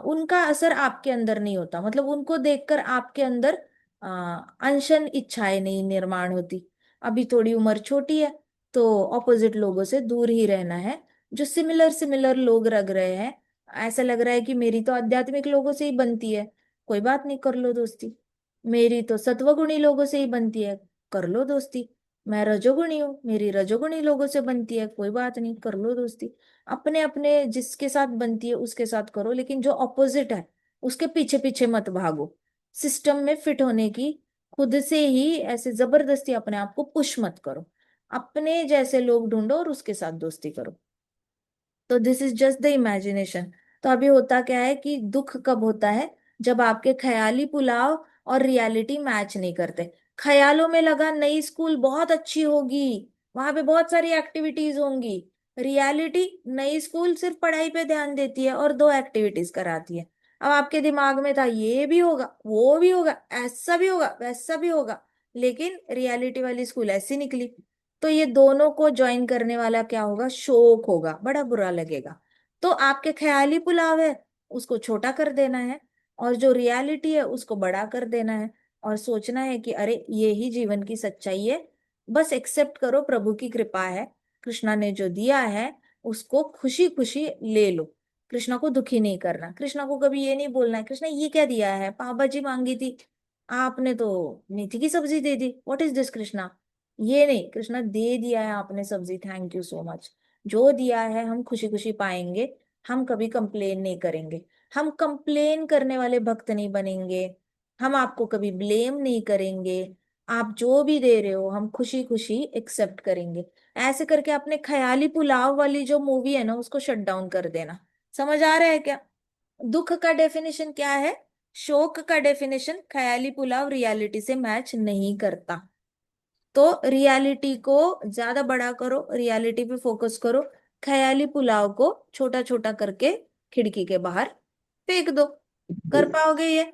उनका असर आपके अंदर नहीं होता, मतलब उनको देखकर आपके अंदर अनशन इच्छाएं नहीं निर्माण होती। अभी थोड़ी उम्र छोटी है तो ऑपोजिट लोगों से दूर ही रहना है। जो सिमिलर सिमिलर लोग लग रहे हैं, ऐसा लग रहा है कि मेरी तो आध्यात्मिक लोगों से ही बनती है, कोई बात नहीं, कर लो दोस्ती। मेरी तो सत्वगुणी लोगों से ही बनती है, कर लो दोस्ती। मैं रजोगुणी हूँ, मेरी रजोगुणी लोगों से बनती है, कोई बात नहीं, कर लो दोस्ती। अपने अपने जिसके साथ बनती है उसके साथ करो, लेकिन जो ऑपोजिट है उसके पीछे पीछे मत भागो। सिस्टम में फिट होने की खुद से ही ऐसे जबरदस्ती अपने आप को पुश मत करो। अपने जैसे लोग ढूंढो और उसके साथ दोस्ती करो। तो this is just the imagination. तो अभी होता क्या है कि दुख कब होता है, जब आपके ख्याली पुलाव और रियलिटी मैच नहीं करते। ख्यालों में लगा नई स्कूल बहुत अच्छी होगी, वहां पे बहुत सारी एक्टिविटीज होंगी। रियलिटी, नई स्कूल सिर्फ पढ़ाई पे ध्यान देती है और 2 एक्टिविटीज कराती है। अब आपके दिमाग में था ये भी होगा वो भी होगा, ऐसा भी होगा वैसा भी होगा, लेकिन रियलिटी वाली स्कूल ऐसी निकली। तो ये दोनों को ज्वाइन करने वाला क्या होगा? शोक होगा, बड़ा बुरा लगेगा। तो आपके ख्याली पुलाव है उसको छोटा कर देना है, और जो रियलिटी है उसको बड़ा कर देना है, और सोचना है कि अरे ये ही जीवन की सच्चाई है। बस एक्सेप्ट करो, प्रभु की कृपा है, कृष्णा ने जो दिया है उसको खुशी खुशी ले लो। कृष्णा को दुखी नहीं करना, कृष्णा को कभी ये नहीं बोलना है कृष्णा ये क्या दिया है, पाव भाजी मांगी थी आपने तो मेथी की सब्जी दे दी, व्हाट इज दिस कृष्णा। ये नहीं, कृष्णा दे दिया है आपने सब्जी, थैंक यू सो मच। जो दिया है हम खुशी खुशी पाएंगे। हम कभी कंप्लेन नहीं करेंगे। हम कंप्लेन करने वाले भक्त नहीं बनेंगे। हम आपको कभी ब्लेम नहीं करेंगे। आप जो भी दे रहे हो हम खुशी खुशी एक्सेप्ट करेंगे। ऐसे करके अपने ख्याली पुलाव वाली जो मूवी है ना उसको शट डाउन कर देना। समझ आ रहा है क्या? दुख का डेफिनेशन क्या है? शोक का डेफिनेशन ख्याली पुलाव रियलिटी से मैच नहीं करता। तो रियलिटी को ज्यादा बड़ा करो, रियलिटी पे फोकस करो। ख्याली पुलाव को छोटा छोटा करके खिड़की के बाहर फेंक दो। कर पाओगे ये?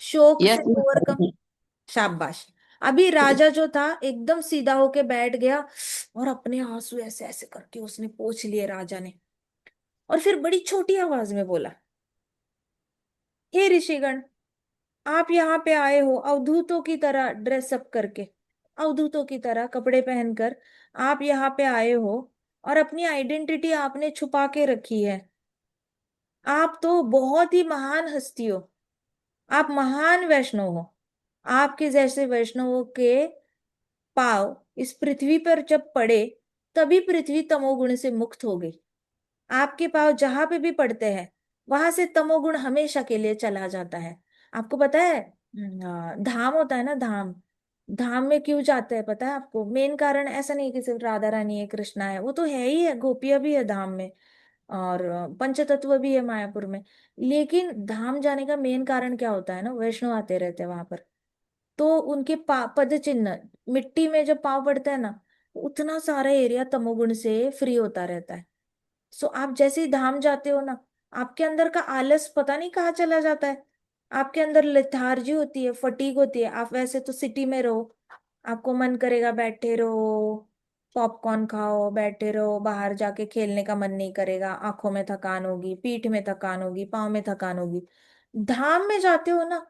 शोक से यस माता ओवरकम। जी। शाबाश। अभी राजा जो था एकदम सीधा होके बैठ गया और अपने आंसू ऐसे ऐसे करके उसने पोंछ लिए राजा ने। और फिर बड़ी छोटी आवाज में बोला, हे ऋषिगण, आप यहाँ पे आए हो अवधूतों की तरह ड्रेसअप करके, अवधूतों की तरह कपड़े पहनकर आप यहाँ पे आए हो और अपनी आइडेंटिटी आपने छुपा के रखी है। आप तो बहुत ही महान हस्ती हो। आप महान वैष्णव हो। आपके जैसे वैष्णवों के पाव इस पृथ्वी पर जब पड़े तभी पृथ्वी तमोगुण से मुक्त हो गई। आपके पाव जहां पे भी पड़ते हैं वहां से तमोगुण हमेशा के लिए चला जाता है। आपको पता है धाम होता है ना, धाम। धाम में क्यों जाते हैं पता है आपको? मेन कारण ऐसा नहीं कि सिर्फ राधा रानी है कृष्णा है, वो तो है ही है, गोपियां भी है धाम में। और पंचतत्व भी है मायापुर में। लेकिन धाम जाने का मेन कारण क्या होता है ना, वैष्णव आते रहते हैं वहां पर। तो उनके पद चिन्ह मिट्टी में जब पाँव पड़ता है ना, उतना सारा एरिया तमोगुण से फ्री होता रहता है। सो आप जैसे ही धाम जाते हो ना, आपके अंदर का आलस पता नहीं कहाँ चला जाता है। आपके अंदर लेथार्जी होती है, फटीग होती है। आप वैसे तो सिटी में रहो, आपको मन करेगा बैठे रहो, पॉपकॉर्न खाओ, बैठे रहो, बाहर जाके खेलने का मन नहीं करेगा, आंखों में थकान होगी, पीठ में थकान होगी, पाँव में थकान होगी। धाम में जाते हो ना,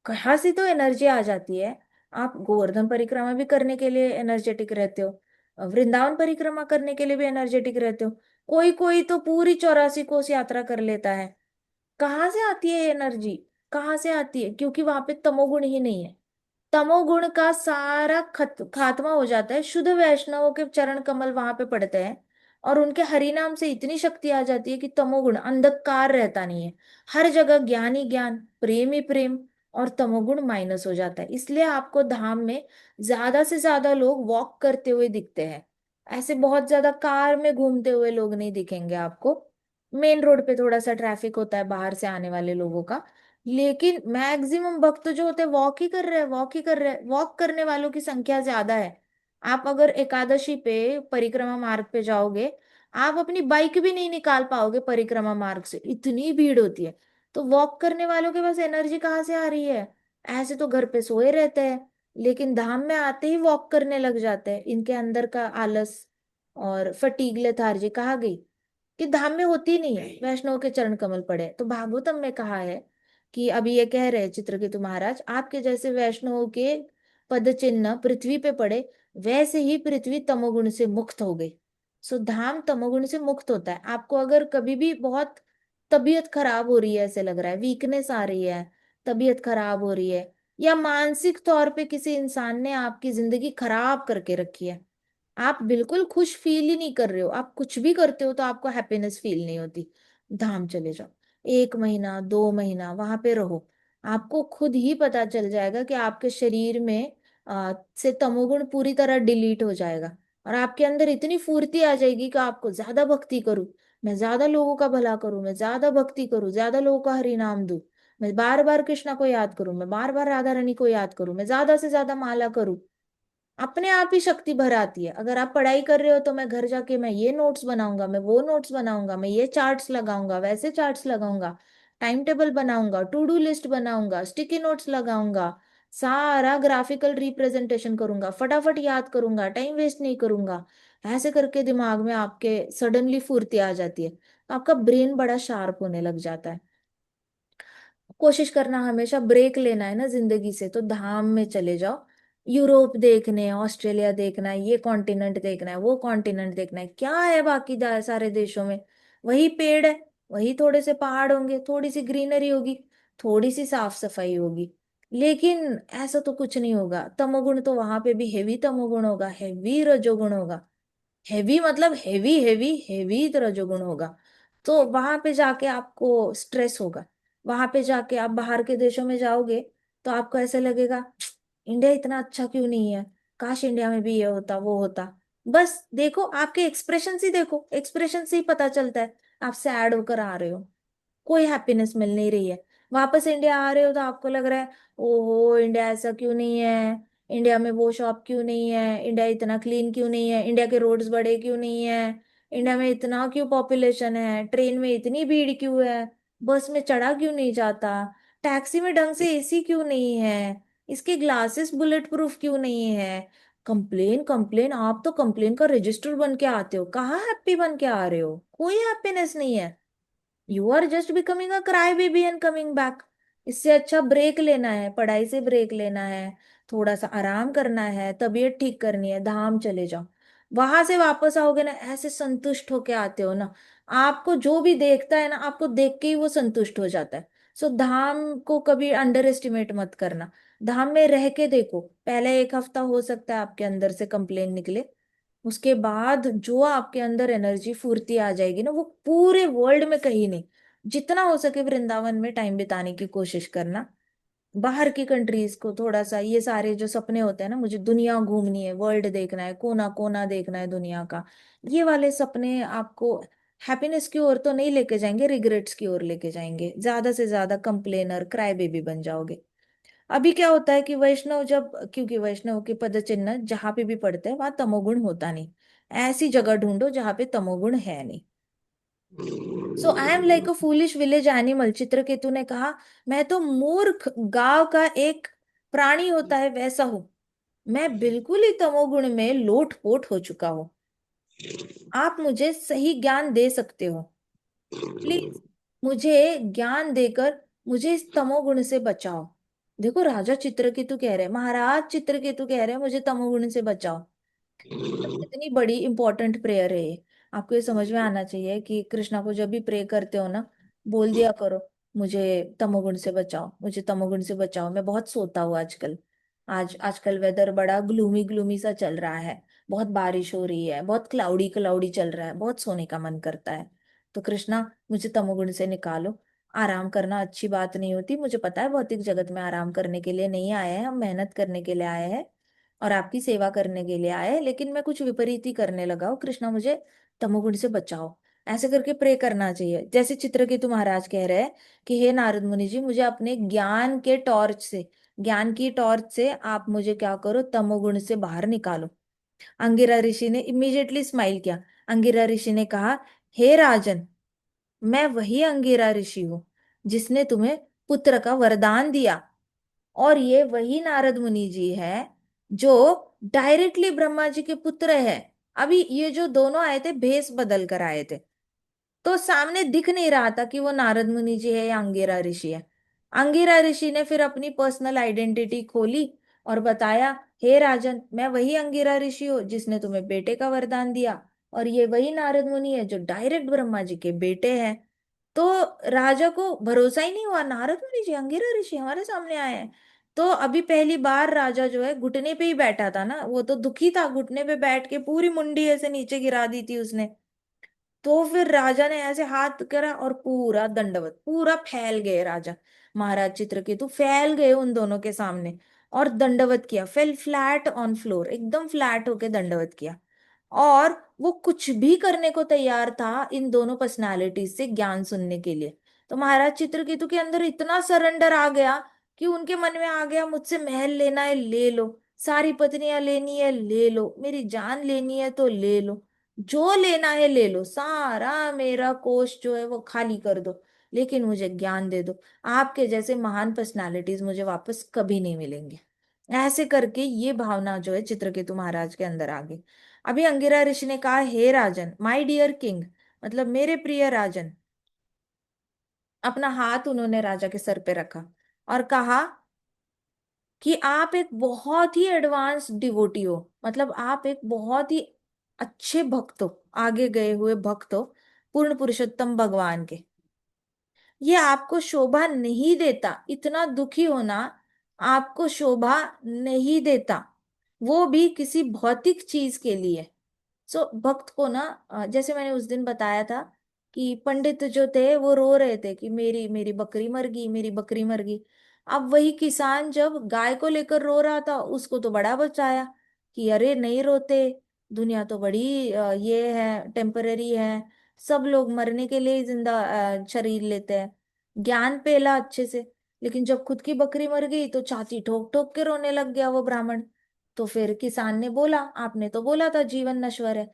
कहाँ से तो एनर्जी आ जाती है। आप गोवर्धन परिक्रमा भी करने के लिए एनर्जेटिक रहते हो, वृंदावन परिक्रमा करने के लिए भी एनर्जेटिक रहते हो। कोई कोई तो पूरी 84 कोस यात्रा कर लेता है। कहाँ से आती है एनर्जी? कहाँ से आती है? क्योंकि वहां पे तमोगुण ही नहीं है। तमोगुण का सारा खात्मा हो जाता है, शुद्ध वैष्णवों के चरण कमल वहां पे पड़ते हैं। और उनके हरि नाम से इतनी शक्ति आ जाती है कि तमोगुण अंधकार रहता नहीं है। हर जगह ज्ञान ही ज्ञान, प्रेम ही प्रेम, और तमोगुण माइनस हो जाता है। इसलिए आपको धाम में ज्यादा से ज्यादा लोग वॉक करते हुए दिखते हैं। ऐसे बहुत ज्यादा कार में घूमते हुए लोग नहीं दिखेंगे आपको। मेन रोड पे थोड़ा सा ट्रैफिक होता है बाहर से आने वाले लोगों का। लेकिन मैक्सिमम भक्त जो होते हैं वॉक ही कर रहे हैं, वॉक ही कर रहे हैं। वॉक करने वालों की संख्या ज्यादा है। आप अगर एकादशी पे परिक्रमा मार्ग पे जाओगे, आप अपनी बाइक भी नहीं निकाल पाओगे परिक्रमा मार्ग से, इतनी भीड़ होती है। तो वॉक करने वालों के पास एनर्जी कहाँ से आ रही है? ऐसे तो घर पे सोए रहते हैं, लेकिन धाम में आते ही वॉक करने लग जाते हैं। इनके अंदर का आलस और फटीग लेथार्जी कहाँ गई? कि धाम में होती नहीं है। वैष्णव के चरण कमल पड़े तो भागवतम में कहा है कि अभी ये कह रहे हैं चित्रकेतु महाराज, आपके जैसे वैष्णव के पद चिन्ह पृथ्वी पे पड़े, वैसे ही पृथ्वी तमोगुण से मुक्त हो गई। सो धाम तमोगुण से मुक्त होता है। आपको अगर कभी भी बहुत तबीयत खराब हो रही है, ऐसे लग रहा है वीकनेस आ रही है, तबीयत खराब हो रही है, या मानसिक तौर पे किसी इंसान ने आपकी जिंदगी खराब करके रखी है, आप बिल्कुल खुश फील ही नहीं कर रहे हो, आप कुछ भी करते हो तो आपको हैप्पीनेस फील नहीं होती, धाम चले जाओ। 1 महीना 2 महीना वहां पे रहो। आपको खुद ही पता चल जाएगा कि आपके शरीर में से तमोगुण पूरी तरह डिलीट हो जाएगा। और आपके अंदर इतनी फुर्ती आ जाएगी कि आपको ज्यादा भक्ति करूं, मैं ज्यादा लोगों का भला करूं, मैं ज्यादा भक्ति करूं, ज्यादा लोगों का हरि नाम दूं, मैं बार बार कृष्णा को याद करूं, मैं बार बार राधा रानी को याद करूं, मैं ज्यादा से ज्यादा माला करूं। अपने आप ही शक्ति भर आती है। अगर आप पढ़ाई कर रहे हो तो मैं घर जाके मैं ये नोट्स बनाऊंगा, मैं वो नोट्स बनाऊंगा, मैं ये चार्ट्स लगाऊंगा, वैसे चार्ट्स लगाऊंगा, टाइम टेबल बनाऊंगा, टू डू लिस्ट बनाऊंगा, स्टिकी नोट्स लगाऊंगा, सारा ग्राफिकल रिप्रेजेंटेशन करूंगा, फटाफट याद करूंगा, टाइम वेस्ट नहीं करूंगा। ऐसे करके दिमाग में आपके सडनली फुर्ती आ जाती है, आपका ब्रेन बड़ा शार्प होने लग जाता है। कोशिश करना, हमेशा ब्रेक लेना है ना जिंदगी से, तो धाम में चले जाओ। यूरोप देखने, ऑस्ट्रेलिया देखना है, ये कॉन्टिनेंट देखना है, वो कॉन्टिनेंट देखना है, क्या है बाकी सारे देशों में? वही पेड़ है, वही थोड़े से पहाड़ होंगे, थोड़ी सी ग्रीनरी होगी, थोड़ी सी साफ सफाई होगी। लेकिन ऐसा तो कुछ नहीं होगा। तमोगुण तो वहां पे भी हेवी तमोगुण होगा, हेवी रजोगुण होगा। हेवी मतलब हेवी हेवी हेवी रजोगुण होगा। तो वहां पे जाके आपको स्ट्रेस होगा। वहां पे जाके आप बाहर के देशों में जाओगे तो आपको ऐसे लगेगा, इंडिया इतना अच्छा क्यों नहीं है, काश इंडिया में भी ये होता वो होता। बस देखो, आपके एक्सप्रेशन ही देखो, एक्सप्रेशन से ही पता चलता है आप सैड होकर आ रहे हो, कोई हैप्पीनेस मिल नहीं रही है। वापस इंडिया आ रहे हो तो आपको लग रहा है, ओहो इंडिया ऐसा क्यों नहीं है, इंडिया में वो शॉप क्यों नहीं है, इंडिया इतना क्लीन क्यों नहीं है, इंडिया के रोड्स बड़े क्यों नहीं है, इंडिया में इतना क्यों पॉपुलेशन है, ट्रेन में इतनी भीड़ क्यों है, बस में चढ़ा क्यों नहीं जाता, टैक्सी में ढंग से एसी क्यों नहीं है, इसके ग्लासेस बुलेट प्रूफ क्यों नहीं है। कंप्लेन कंप्लेन, आप तो कंप्लेन का रजिस्टर बन के आते हो, कहाँ हैप्पी बन के आ रहे हो, कोई हैप्पीनेस नहीं है। You are just becoming a cry baby and coming back. इससे अच्छा ब्रेक लेना है, पढ़ाई से ब्रेक लेना है, थोड़ा सा आराम करना है, तबीयत ठीक करनी है, धाम चले जाओ। वहां से वापस आओगे ना, ऐसे संतुष्ट होके आते हो ना, आपको जो भी देखता है ना, आपको देख के ही वो संतुष्ट हो जाता है। सो धाम को कभी अंडर एस्टिमेट मत करना। धाम में रह के देखो, पहले एक हफ्ता हो सकता है आपके अंदर से कंप्लेन निकले, उसके बाद जो आपके अंदर एनर्जी फुर्ती आ जाएगी ना, वो पूरे वर्ल्ड में कहीं नहीं। जितना हो सके वृंदावन में टाइम बिताने की कोशिश करना। बाहर की कंट्रीज को थोड़ा सा, ये सारे जो सपने होते हैं ना, मुझे दुनिया घूमनी है, वर्ल्ड देखना है, कोना कोना देखना है दुनिया का, ये वाले सपने आपको हैप्पीनेस की ओर तो नहीं लेके जाएंगे, रिग्रेट्स की ओर लेके जाएंगे, ज्यादा से ज्यादा कंप्लेनर क्राई बेबी बन जाओगे। अभी क्या होता है कि वैष्णव जब, क्योंकि वैष्णव के पद चिन्ह जहां पे भी पड़ते हैं वहां तमोगुण होता नहीं, ऐसी जगह ढूंढो जहां पे तमोगुण है नहीं। So I am like a foolish village animal, Chitraketu ने कहा, मैं तो मूर्ख गांव का एक प्राणी होता है वैसा हूं, मैं बिल्कुल ही तमोगुण में लोटपोट हो चुका हूं। आप मुझे सही ज्ञान दे सकते हो, प्लीज मुझे ज्ञान देकर मुझे इस तमोगुण से बचाओ। देखो, राजा चित्रकेतु कह रहे हैं, महाराज चित्रकेतु कह रहे हैं, मुझे तमोगुण से बचाओ। कितनी बड़ी इंपॉर्टेंट प्रेयर है ये। आपको ये समझ में आना चाहिए कि कृष्णा को जब भी प्रे करते हो ना, बोल दिया करो, मुझे तमोगुण से बचाओ, मुझे तमोगुण से बचाओ, मैं बहुत सोता हूँ आजकल। आजकल वेदर बड़ा ग्लूमी ग्लूमी सा चल रहा है, बहुत बारिश हो रही है, बहुत क्लाउडी क्लाउडी चल रहा है, बहुत सोने का मन करता है। तो कृष्णा, मुझे तमोगुण से निकालो। आराम करना अच्छी बात नहीं होती, मुझे पता है भौतिक जगत में आराम करने के लिए नहीं आए हैं हम, मेहनत करने के लिए आए हैं और आपकी सेवा करने के लिए आए, लेकिन मैं कुछ विपरीत ही करने लगा हूँ, कृष्णा मुझे तमोगुण से बचाओ। ऐसे करके प्रे करना चाहिए, जैसे चित्रकेतु महाराज कह रहे हैं कि हे नारद मुनि जी, मुझे अपने ज्ञान के टॉर्च से, ज्ञान की टॉर्च से आप मुझे क्या करो, तमोगुण से बाहर निकालो। अंगिरा ऋषि ने इमीडिएटली स्माइल किया। अंगिरा ऋषि ने कहा, हे राजन, मैं वही अंगिरा ऋषि हूँ जिसने तुम्हें पुत्र का वरदान दिया, और ये वही नारद मुनि जी है जो डायरेक्टली ब्रह्मा जी के पुत्र है। अभी ये जो दोनों आए थे भेष बदल कर आए थे, तो सामने दिख नहीं रहा था कि वो नारद मुनि जी है या अंगिरा ऋषि है। अंगिरा ऋषि ने फिर अपनी पर्सनल आइडेंटिटी खोली और बताया, हे राजन, मैं वही अंगिरा ऋषि हूँ जिसने तुम्हें बेटे का वरदान दिया, और ये वही नारद मुनि है जो डायरेक्ट ब्रह्मा जी के बेटे हैं। तो राजा को भरोसा ही नहीं हुआ, नारद मुनि जी अंगिरा ऋषि हमारे सामने आए हैं। तो अभी पहली बार राजा जो है घुटने पे ही बैठा था ना, वो तो दुखी था, घुटने पे बैठ के पूरी मुंडी ऐसे नीचे गिरा दी थी उसने। तो फिर राजा ने ऐसे हाथ करा और पूरा दंडवत, पूरा फैल गए राजा, महाराज चित्रकेतु फैल गए उन दोनों के सामने, और दंडवत किया, फेल फ्लैट ऑन फ्लोर, एकदम फ्लैट होके दंडवत किया। और वो कुछ भी करने को तैयार था इन दोनों पर्सनालिटीज से ज्ञान सुनने के लिए। तो महाराज चित्रकेतु के अंदर इतना सरेंडर आ गया कि उनके मन में आ गया, मुझसे महल लेना है ले लो, सारी पत्नियां लेनी है ले लो, मेरी जान लेनी है तो ले लो, जो लेना है ले लो, सारा मेरा कोष जो है वो खाली कर दो, लेकिन मुझे ज्ञान दे दो। आपके जैसे महान पर्सनालिटीज मुझे वापस कभी नहीं मिलेंगे। ऐसे करके ये भावना जो है चित्रकेतु महाराज के अंदर आ गई। अभी अंगिरा ऋषि ने कहा, हे राजन, माय डियर किंग, मतलब मेरे प्रिय राजन। अपना हाथ उन्होंने राजा के सर पे रखा और कहा कि आप एक बहुत ही एडवांस डिवोटी हो, मतलब आप एक बहुत ही अच्छे भक्त हो, आगे गए हुए भक्त हो पूर्ण पुरुषोत्तम भगवान के। ये आपको शोभा नहीं देता, इतना दुखी होना आपको शोभा नहीं देता, वो भी किसी भौतिक चीज के लिए। सो भक्त को ना, जैसे मैंने उस दिन बताया था कि पंडित जो थे वो रो रहे थे कि मेरी मेरी बकरी मर गई, मेरी बकरी मर गई। अब वही किसान जब गाय को लेकर रो रहा था, उसको तो बड़ा बचाया कि अरे नहीं रोते, दुनिया तो बड़ी ये है, टेम्पररी है, सब लोग मरने के लिए ही जिंदा शरीर लेते हैं। ज्ञान पेला अच्छे से। लेकिन जब खुद की बकरी मर गई तो छाती ठोक ठोक के रोने लग गया वो ब्राह्मण। तो फिर किसान ने बोला, आपने तो बोला था जीवन नश्वर है,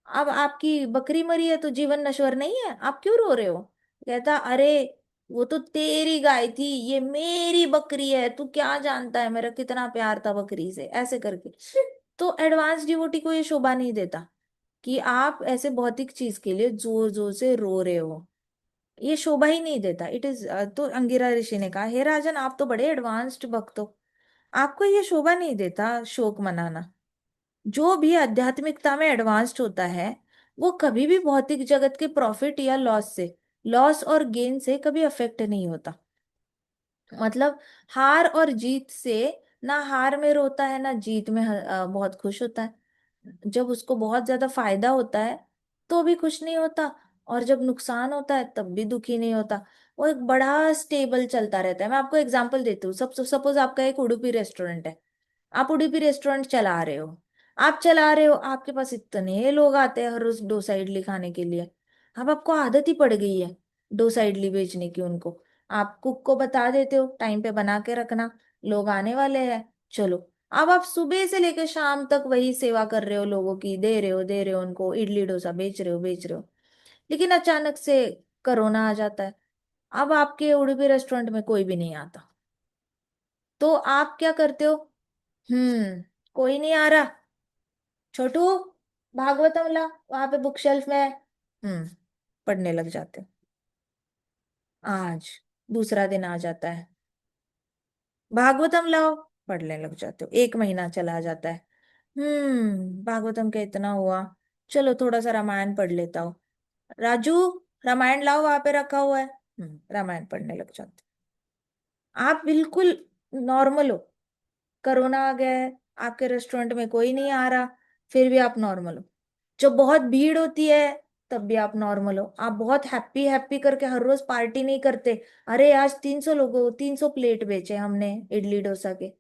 अब आपकी बकरी मरी है तो जीवन नश्वर नहीं है, आप क्यों रो रहे हो? कहता, अरे वो तो तेरी गाय थी, ये मेरी बकरी है, तू क्या जानता है मेरा कितना प्यार था बकरी से, ऐसे करके। तो एडवांस डिवोटी को ये शोभा नहीं देता कि आप ऐसे भौतिक चीज के लिए जोर जोर से रो रहे हो, ये शोभा ही नहीं देता। इट इज तो अंगिरा ऋषि ने कहा, हे राजन, आप तो बड़े एडवांस्ड भक्त हो, आपको ये शोभा नहीं देता शोक मनाना। जो भी आध्यात्मिकता में एडवांस्ड होता है वो कभी भी भौतिक जगत के प्रॉफिट या लॉस से, लॉस और गेन से कभी अफेक्ट नहीं होता। मतलब हार और जीत से, ना हार में रोता है ना जीत में बहुत खुश होता है। जब उसको बहुत ज्यादा फायदा होता है तो भी खुश नहीं होता, और जब नुकसान होता है तब भी दुखी नहीं होता। वो एक बड़ा स्टेबल चलता रहता है। मैं आपको एग्जांपल देती हूँ। सब सपोज आपका एक उडुपी रेस्टोरेंट है, आप उडुपी रेस्टोरेंट चला रहे हो, आप चला रहे हो, आपके पास इतने लोग आते हैं हर रोज डोसा इडली खाने के लिए। अब आपको आदत ही पड़ गई है डोसा इडली बेचने की उनको। आप कुक को बता देते हो टाइम पे बना के रखना, लोग आने वाले हैं, चलो। अब आप सुबह से लेकर शाम तक वही सेवा कर रहे हो, लोगों की दे रहे हो उनको इडली डोसा, बेच रहे हो। लेकिन अचानक से कोरोना आ जाता है, अब आपके उडुपी रेस्टोरेंट में कोई भी नहीं आता, तो आप क्या करते हो? कोई नहीं आ रहा, छोटू भागवतम ला, वहां पे बुक शेल्फ में है। पढ़ने लग जाते हो। आज दूसरा दिन आ जाता है, भागवतम लाओ, पढ़ने लग जाते हो। एक महीना चला जाता है, भागवतम का इतना हुआ, चलो थोड़ा सा रामायण पढ़ लेता हूँ। राजू, रामायण लाओ, वहां पे रखा हुआ है। रामायण पढ़ने लग जाते हो। आप बिल्कुल नॉर्मल हो। कोरोना आ गया है, आपके रेस्टोरेंट में कोई नहीं आ रहा, फिर भी आप नॉर्मल हो। जब बहुत भीड़ होती है तब भी आप नॉर्मल हो। आप बहुत हैप्पी हैप्पी करके हर रोज पार्टी नहीं करते, अरे आज 300 लोगों 300 प्लेट बेचे हमने इडली डोसा के,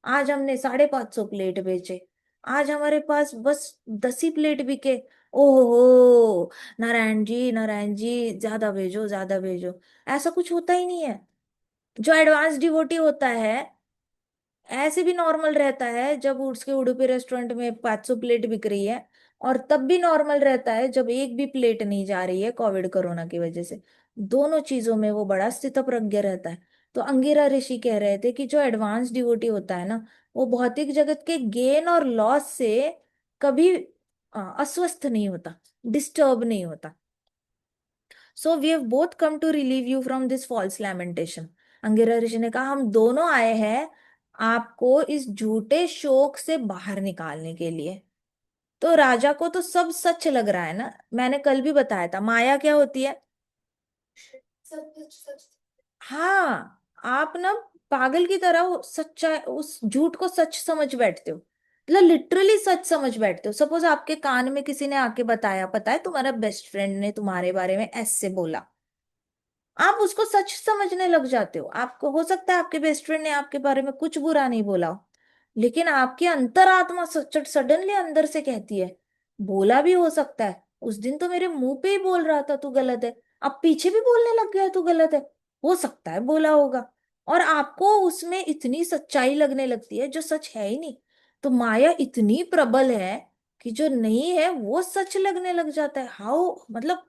आज हमने 550 प्लेट बेचे, आज हमारे पास बस 10 ही प्लेट बिके, ओहो नारायण जी ज्यादा भेजो ज्यादा भेजो। ऐसा कुछ होता ही नहीं है। जो एडवांस डिवोटी होता है ऐसे भी नॉर्मल रहता है जब उसके उडुपी रेस्टोरेंट में 500 प्लेट बिक रही है, और तब भी नॉर्मल रहता है जब एक भी प्लेट नहीं जा रही है कोविड कोरोना की वजह से। दोनों चीजों में वो बड़ा स्थितप्रज्ञ रहता है। तो अंगिरा ऋषि कह रहे थे कि जो एडवांस डिवोटी होता है ना, वो भौतिक जगत के गेन और लॉस से कभी अस्वस्थ नहीं होता, डिस्टर्ब नहीं होता। So we have both come to relieve you from this false lamentation. Angira ऋषि ने कहा, हम दोनों आए हैं आपको इस झूठे शोक से बाहर निकालने के लिए। तो राजा को तो सब सच लग रहा है ना, मैंने कल भी बताया था माया क्या होती है। हाँ, आप ना पागल की तरह वो सच्चा उस झूठ को सच समझ बैठते हो, मतलब लिटरली सच समझ बैठते हो। सपोज आपके कान में किसी ने आके बताया, पता है तुम्हारा बेस्ट फ्रेंड ने तुम्हारे बारे में ऐसे बोला, आप उसको सच समझने लग जाते हो। आपको हो सकता है आपके बेस्ट फ्रेंड ने आपके बारे में कुछ बुरा नहीं बोला हो, लेकिन आपकी अंतरात्मा सडनली अंदर से कहती है, बोला भी हो सकता है, उस दिन तो मेरे मुंह पे ही बोल रहा था तू गलत है, अब पीछे भी बोलने लग गया है तू गलत है, हो सकता है बोला होगा। और आपको उसमें इतनी सच्चाई लगने लगती है जो सच है ही नहीं। तो माया इतनी प्रबल है कि जो नहीं है वो सच लगने लग जाता है। हाउ, मतलब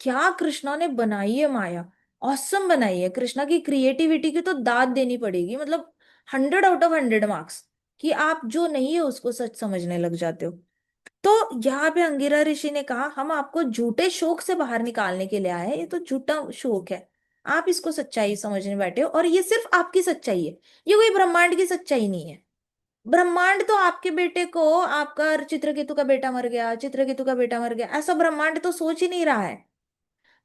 क्या कृष्णा ने बनाई है माया, ऑसम बनाई है। कृष्णा की क्रिएटिविटी की तो दाद देनी पड़ेगी, मतलब 100 आउट ऑफ 100 मार्क्स, कि आप जो नहीं है उसको सच समझने लग जाते हो। तो यहाँ पे अंगिरा ऋषि ने कहा, हम आपको झूठे शोक से बाहर निकालने के लिए आए हैं, ये तो झूठा शोक है, आप इसको सच्चाई समझने बैठे हो, और ये सिर्फ आपकी सच्चाई है, ये कोई ब्रह्मांड की सच्चाई नहीं है। ब्रह्मांड तो आपके बेटे को, आपका चित्रकेतु का बेटा मर गया, चित्रकेतु का बेटा मर गया, ऐसा ब्रह्मांड तो सोच ही नहीं रहा है।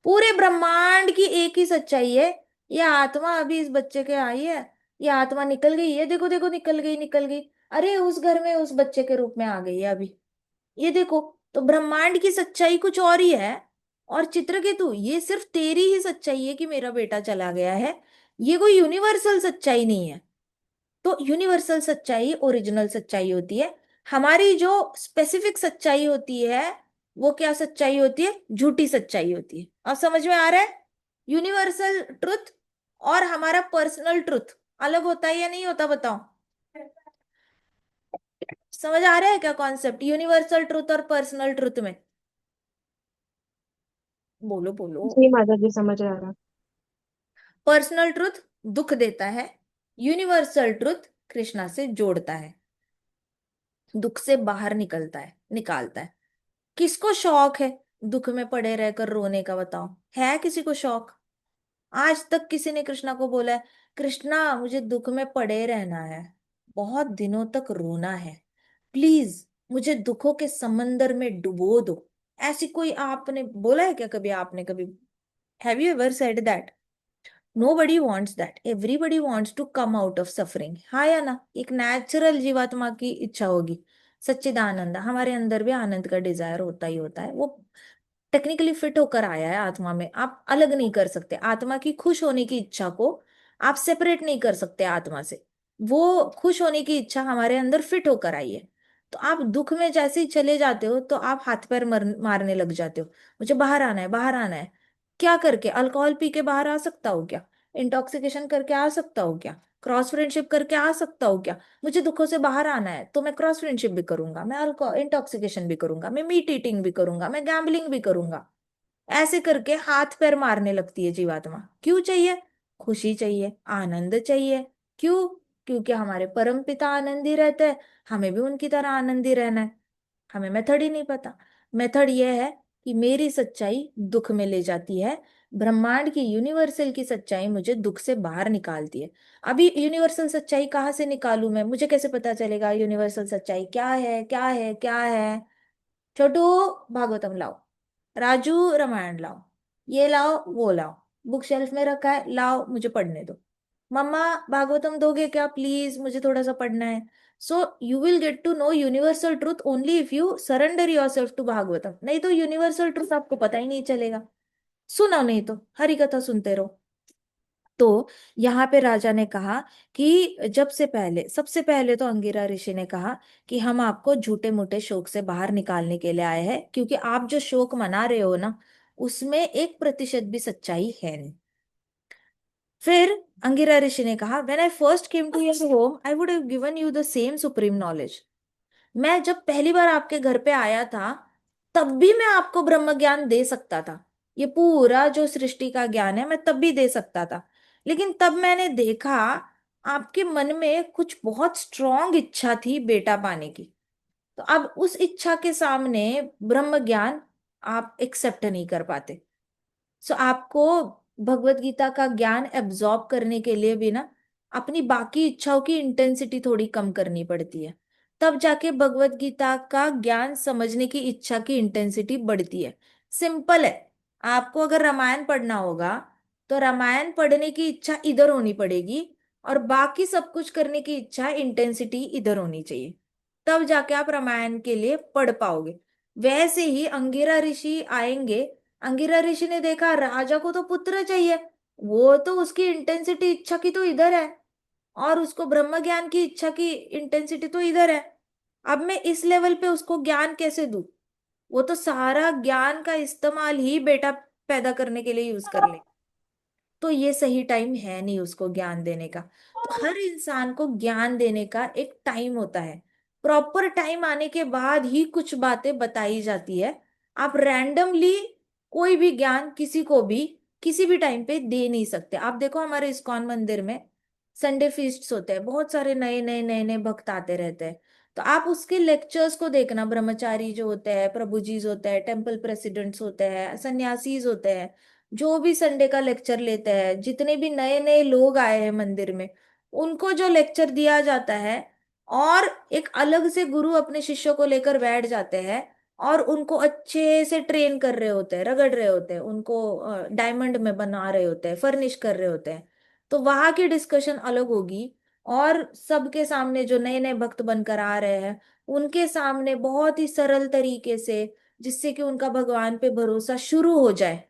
पूरे ब्रह्मांड की एक ही सच्चाई है, ये आत्मा अभी इस बच्चे के आई है, ये आत्मा निकल गई है, देखो देखो निकल गई निकल गई, अरे उस घर में उस बच्चे के रूप में आ गई है अभी, ये देखो। तो ब्रह्मांड की सच्चाई कुछ और ही है, और चित्रकेतु, ये सिर्फ तेरी ही सच्चाई है कि मेरा बेटा चला गया है, ये कोई यूनिवर्सल सच्चाई नहीं है। तो यूनिवर्सल सच्चाई ओरिजिनल सच्चाई होती है। हमारी जो स्पेसिफिक सच्चाई होती है, वो क्या सच्चाई होती है? झूठी सच्चाई होती है। अब समझ में आ रहा है? यूनिवर्सल ट्रुथ और हमारा पर्सनल ट्रुथ अलग होता है या नहीं होता, बताओ। समझ आ रहा है क्या कॉन्सेप्ट यूनिवर्सल ट्रुथ और पर्सनल ट्रुथ में? बोलो बोलो। जी माता जी, समझ आ रहा। पर्सनल ट्रुथ दुख देता है, यूनिवर्सल ट्रुथ कृष्णा से जोड़ता है, दुख से बाहर निकालता है। किसको शौक है दुख में पड़े रहकर रोने का, बताओ? है किसी को शौक? आज तक किसी ने कृष्णा को बोला है, कृष्णा मुझे दुख में पड़े रहना है, बहुत दिनों तक रोना है, प्लीज मुझे दुखों के समंदर में डुबो दो? ऐसी कोई आपने बोला है क्या कभी? आपने कभी, have you ever said that? Nobody wants that. Everybody wants to come out of suffering. हाँ या ना? एक नेचुरल जीवात्मा की इच्छा होगी। सच्चिदानंद, हमारे अंदर भी आनंद का डिजायर होता ही होता है, वो टेक्निकली फिट होकर आया है आत्मा में, आप अलग नहीं कर सकते। आत्मा की खुश होने की इच्छा को आप सेपरेट नहीं कर सकते आत्मा से। वो खुश होने की इच्छा हमारे अंदर फिट होकर आई है। तो आप दुख में जैसे ही चले जाते हो तो आप हाथ पैर मारने लग जाते हो, मुझे बाहर आना है, बाहर आना है। क्या करके? अल्कोहल पी के बाहर आ सकता हो क्या? इंटॉक्सिकेशन करके आ सकता हो क्या? क्रॉस फ्रेंडशिप करके आ सकता हो क्या? मुझे दुखों से बाहर आना है तो मैं क्रॉस फ्रेंडशिप भी करूंगा, मैं अल्कोहल इंटॉक्सिकेशन भी करूंगा, मैं मीट ईटिंग भी करूंगा, मैं गैम्बलिंग भी करूंगा। ऐसे करके हाथ पैर मारने लगती है जीवात्मा। क्यों चाहिए? खुशी चाहिए, आनंद चाहिए। क्यों? क्योंकि हमारे परम पिता आनंदी रहते हैं, हमें भी उनकी तरह आनंदी रहना है। हमें मेथड ही नहीं पता। मेथड ये है कि मेरी सच्चाई दुख में ले जाती है, ब्रह्मांड की यूनिवर्सल की सच्चाई मुझे दुख से बाहर निकालती है। अभी यूनिवर्सल सच्चाई कहाँ से निकालूं मैं? मुझे कैसे पता चलेगा यूनिवर्सल सच्चाई क्या है, क्या है, क्या है? छोटू, भागवतम लाओ। राजू, रामायण लाओ। ये लाओ, वो लाओ। बुक शेल्फ में रखा है, लाओ मुझे पढ़ने दो। मम्मा, भागवतम दोगे क्या प्लीज, मुझे थोड़ा सा पढ़ना है। So you will get to know universal truth only if you surrender yourself to Bhagavatam, नहीं तो यूनिवर्सल ट्रूथ आपको पता ही नहीं चलेगा। सुनो, नहीं तो हरि कथा सुनते रहो। तो यहाँ पे राजा ने कहा कि जब से पहले, सबसे पहले तो अंगिरा ऋषि ने कहा कि हम आपको झूठे मूठे शोक से बाहर निकालने के लिए आए हैं, क्योंकि आप जो शोक मना रहे हो ना, उसमें 1% भी सच्चाई है नहीं। फिर अंगिरा ऋषि ने कहा, when I first came to your home I would have given you the same supreme knowledge. मैं जब पहली बार आपके घर पे आया था, तब भी मैं आपको ब्रह्म ज्ञान दे सकता था। ये पूरा जो सृष्टि का ज्ञान है मैं तब भी दे सकता था। लेकिन तब मैंने देखा आपके मन में कुछ बहुत स्ट्रांग इच्छा थी बेटा पाने की। तो अब उस इच्छा के सामने ब्रह्म ज्ञान आप एक्सेप्ट नहीं कर पाते। सो आपको भगवत गीता का ज्ञान एब्जॉर्ब करने के लिए भी ना अपनी बाकी इच्छाओं की इंटेंसिटी थोड़ी कम करनी पड़ती है। तब जाके भगवत गीता का ज्ञान समझने की इच्छा की इंटेंसिटी बढ़ती है। सिंपल है। आपको अगर रामायण पढ़ना होगा तो रामायण पढ़ने की इच्छा इधर होनी पड़ेगी, और बाकी सब कुछ करने की इच्छा इंटेंसिटी इधर होनी चाहिए। तब जाके आप रामायण के लिए पढ़ पाओगे। वैसे ही अंगिरा ऋषि आएंगे। अंगिरा ऋषि ने देखा राजा को तो पुत्र चाहिए, वो तो उसकी इंटेंसिटी इच्छा की तो इधर है, और उसको ब्रह्म ज्ञान की इच्छा की इंटेंसिटी तो इधर है। अब मैं इस लेवल पे उसको ज्ञान कैसे दूं? वो तो सारा ज्ञान का इस्तेमाल ही बेटा पैदा करने के लिए यूज कर ले। तो ये सही टाइम है नहीं उसको ज्ञान देने का। तो हर इंसान को ज्ञान देने का एक टाइम होता है। प्रॉपर टाइम आने के बाद ही कुछ बातें बताई जाती है। आप रैंडमली कोई भी ज्ञान किसी को भी किसी भी टाइम पे दे नहीं सकते। आप देखो हमारे इस्कॉन मंदिर में संडे फीस्ट्स होते हैं, बहुत सारे नए नए नए नए भक्त आते रहते हैं। तो आप उसके लेक्चर्स को देखना, ब्रह्मचारी जो होते हैं, प्रभु जीज होते हैं, टेम्पल प्रेसिडेंट्स होते हैं, सन्यासीज होते हैं, जो भी संडे का लेक्चर लेते हैं, जितने भी नए नए लोग आए हैं मंदिर में, उनको जो लेक्चर दिया जाता है, और एक अलग से गुरु अपने शिष्यों को लेकर बैठ जाते हैं और उनको अच्छे से ट्रेन कर रहे होते हैं, रगड़ रहे होते हैं, उनको डायमंड में बना रहे होते हैं, फर्निश कर रहे होते हैं। तो वहां की डिस्कशन अलग होगी। और सबके सामने जो नए नए भक्त बनकर आ रहे हैं, उनके सामने बहुत ही सरल तरीके से जिससे कि उनका भगवान पे भरोसा शुरू हो जाए।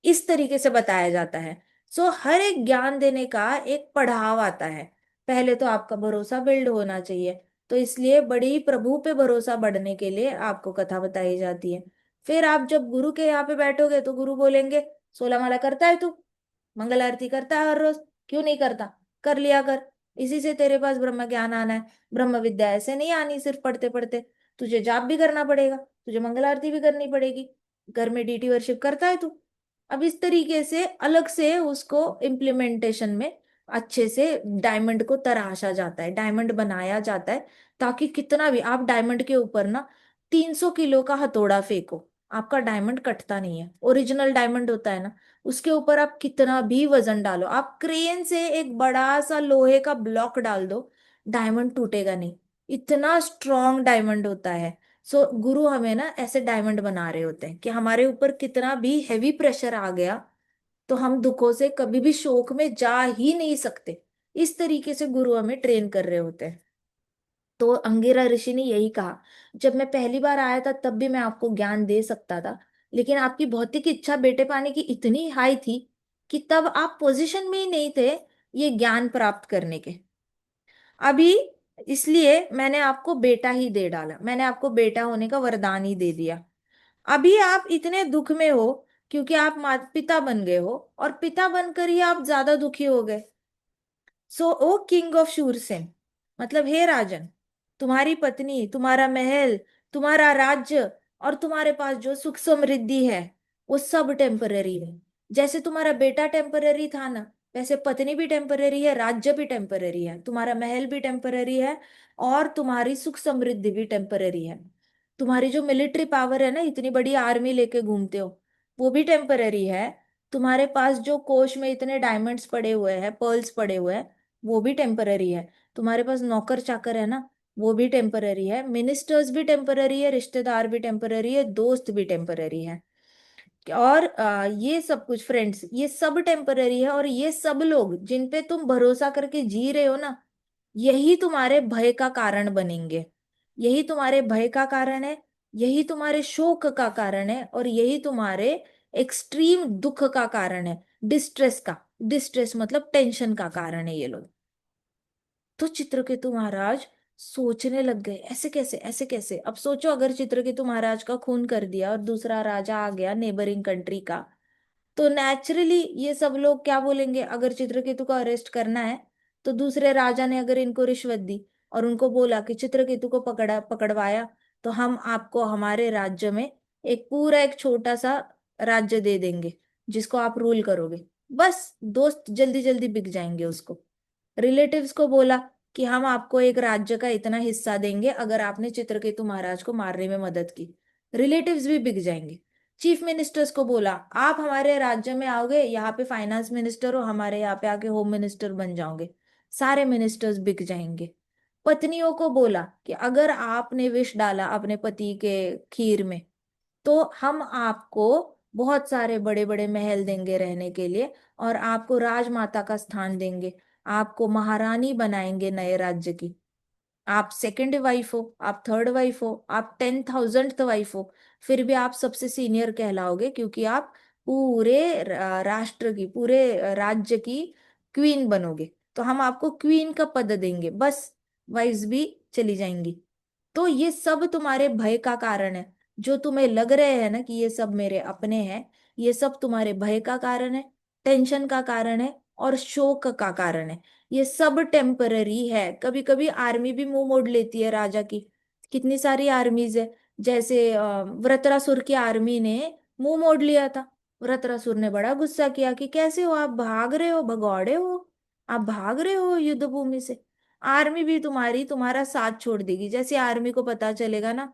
इस तरीके से बताया जाता है। सो हर एक ज्ञान देने का एक पड़ाव आता है। पहले तो आपका भरोसा बिल्ड होना चाहिए। तो इसलिए बड़ी प्रभु पे भरोसा बढ़ने के लिए आपको कथा बताई जाती है। फिर आप जब गुरु के यहाँ पे बैठोगे तो गुरु बोलेंगे, 16 माला करता है तू? मंगल आरती करता है हर रोज? क्यों नहीं करता? कर लिया कर। इसी से तेरे पास ब्रह्म ज्ञान आना है। ब्रह्म विद्या ऐसे नहीं आनी सिर्फ पढ़ते पढ़ते। तुझे जाप भी करना पड़ेगा, तुझे मंगल आरती भी करनी पड़ेगी। घर में डीटी वर्शिप करता है तू? अब इस तरीके से अलग से उसको इम्प्लीमेंटेशन में अच्छे से डायमंड को तराशा जाता है, डायमंड बनाया जाता है। ताकि कितना भी आप डायमंड के ऊपर ना 300 किलो का हथौड़ा फेंको, आपका डायमंड कटता नहीं है। ओरिजिनल डायमंड होता है ना, उसके ऊपर आप कितना भी वजन डालो, आप क्रेन से एक बड़ा सा लोहे का ब्लॉक डाल दो, डायमंड टूटेगा नहीं। इतना स्ट्रॉन्ग डायमंड होता है। सो गुरु हमें ना ऐसे डायमंड बना रहे होते हैं कि हमारे ऊपर कितना भी हैवी प्रेशर आ गया तो हम दुखों से कभी भी शोक में जा ही नहीं सकते। इस तरीके से गुरु हमें ट्रेन कर रहे होते हैं। तो अंगिरा ऋषि ने यही कहा, जब मैं पहली बार आया था तब भी मैं आपको ज्ञान दे सकता था, लेकिन आपकी भौतिक इच्छा बेटे पाने की इतनी हाई थी कि तब आप पोजीशन में ही नहीं थे ये ज्ञान प्राप्त करने के। अभी इसलिए मैंने आपको बेटा ही दे डाला, मैंने आपको बेटा होने का वरदान ही दे दिया। अभी आप इतने दुख में हो क्योंकि आप माता पिता बन गए हो, और पिता बनकर ही आप ज्यादा दुखी हो गए। सो ओ किंग ऑफ शूरसेन, मतलब हे राजन, तुम्हारी पत्नी, तुम्हारा महल, तुम्हारा राज्य और तुम्हारे पास जो सुख समृद्धि है वो सब टेम्पररी है। जैसे तुम्हारा बेटा टेम्पररी था ना, वैसे पत्नी भी टेम्पररी है, राज्य भी टेम्पररी है, तुम्हारा महल भी टेम्पररी है, और तुम्हारी सुख समृद्धि भी टेम्पररी है। तुम्हारी जो मिलिट्री पावर है ना, इतनी बड़ी आर्मी लेके घूमते हो, वो भी टेम्पररी है। तुम्हारे पास जो कोष में इतने डायमंड्स पड़े हुए हैं, पर्ल्स पड़े हुए हैं, वो भी टेम्पररी है। तुम्हारे पास नौकर चाकर है ना, वो भी टेम्पररी है। मिनिस्टर्स भी टेम्पररी है, रिश्तेदार भी टेम्पररी है, दोस्त भी टेम्पररी है। और ये सब कुछ फ्रेंड्स, ये सब टेम्पररी है। और ये सब लोग जिन पे तुम भरोसा करके जी रहे हो ना, यही तुम्हारे भय का कारण बनेंगे। यही तुम्हारे भय का कारण है, यही तुम्हारे शोक का कारण है, और यही तुम्हारे एक्सट्रीम दुख का कारण है, डिस्ट्रेस का। डिस्ट्रेस मतलब टेंशन का कारण है ये लोग। तो चित्रकेतु महाराज सोचने लग गए, ऐसे कैसे, ऐसे कैसे। अब सोचो, अगर चित्रकेतु महाराज का खून कर दिया और दूसरा राजा आ गया नेबरिंग कंट्री का, तो नेचुरली ये सब लोग क्या बोलेंगे? अगर चित्रकेतु को अरेस्ट करना है तो दूसरे राजा ने अगर इनको रिश्वत दी और उनको बोला कि चित्रकेतु को पकड़वाया तो हम आपको हमारे राज्य में एक पूरा एक छोटा सा राज्य दे देंगे जिसको आप रूल करोगे, बस दोस्त जल्दी जल्दी बिक जाएंगे उसको। रिलेटिव्स को बोला कि हम आपको एक राज्य का इतना हिस्सा देंगे अगर आपने चित्रकेतु महाराज को मारने में मदद की, रिलेटिव्स भी बिक जाएंगे। चीफ मिनिस्टर्स को बोला, आप हमारे राज्य में आओगे, यहाँ पे फाइनेंस मिनिस्टर हो, हमारे यहाँ पे आके होम मिनिस्टर बन जाओगे, सारे मिनिस्टर्स बिक जाएंगे। पत्नियों को बोला कि अगर आपने विष डाला अपने पति के खीर में तो हम आपको बहुत सारे बड़े बड़े महल देंगे रहने के लिए, और आपको राजमाता का स्थान देंगे, आपको महारानी बनाएंगे नए राज्य की। आप सेकंड वाइफ हो, आप थर्ड वाइफ हो, आप 10,000th वाइफ हो, फिर भी आप सबसे सीनियर कहलाओगे क्योंकि आप पूरे राष्ट्र की, पूरे राज्य की क्वीन बनोगे। तो हम आपको क्वीन का पद देंगे, बस वाइफ्स भी चली जाएंगी। तो ये सब तुम्हारे भय का कारण है। जो तुम्हें लग रहे हैं ना कि ये सब मेरे अपने हैं, ये सब तुम्हारे भय का कारण है, टेंशन का कारण है, और शोक का कारण है। ये सब टेम्पररी है। कभी कभी आर्मी भी मुंह मोड़ लेती है राजा की। कितनी सारी आर्मीज है, जैसे वृत्रासुर की आर्मी ने मुंह मोड़ लिया था। वृत्रासुर ने बड़ा गुस्सा किया कि कैसे हो, आप भाग रहे हो, भगौड़े हो, आप भाग रहे हो युद्ध भूमि से। आर्मी भी तुम्हारी तुम्हारा साथ छोड़ देगी। जैसे आर्मी को पता चलेगा ना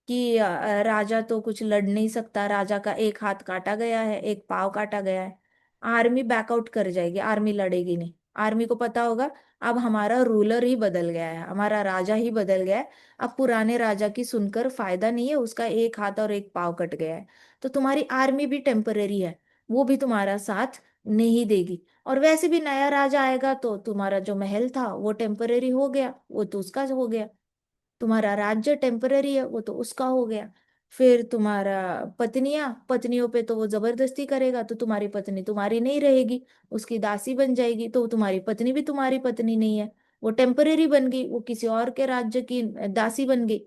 कि राजा तो कुछ लड़ नहीं सकता, राजा का एक हाथ काटा गया है, एक पाव काटा गया है, आर्मी बैकआउट कर जाएगी, आर्मी लड़ेगी नहीं। आर्मी को पता होगा अब हमारा रूलर ही बदल गया है, हमारा राजा ही बदल गया है, अब पुराने राजा की सुनकर फायदा नहीं है, उसका एक हाथ और एक पाव कट गया है। तो तुम्हारी आर्मी भी टेम्पररी है, वो भी तुम्हारा साथ नहीं देगी। और वैसे भी नया राजा आएगा तो तुम्हारा जो महल था वो टेम्पररी हो गया, वो तो उसका हो गया। तुम्हारा राज्य टेम्पररी है, वो तो उसका हो गया। फिर तुम्हारा पत्नियां, पत्नियों पे तो वो जबरदस्ती करेगा, तो तुम्हारी पत्नी तुम्हारी नहीं रहेगी, उसकी दासी बन जाएगी, तो तुम्हारी पत्नी भी तुम्हारी पत्नी नहीं है, वो टेम्परेरी बन गई, वो किसी और के राज्य की दासी बन गई।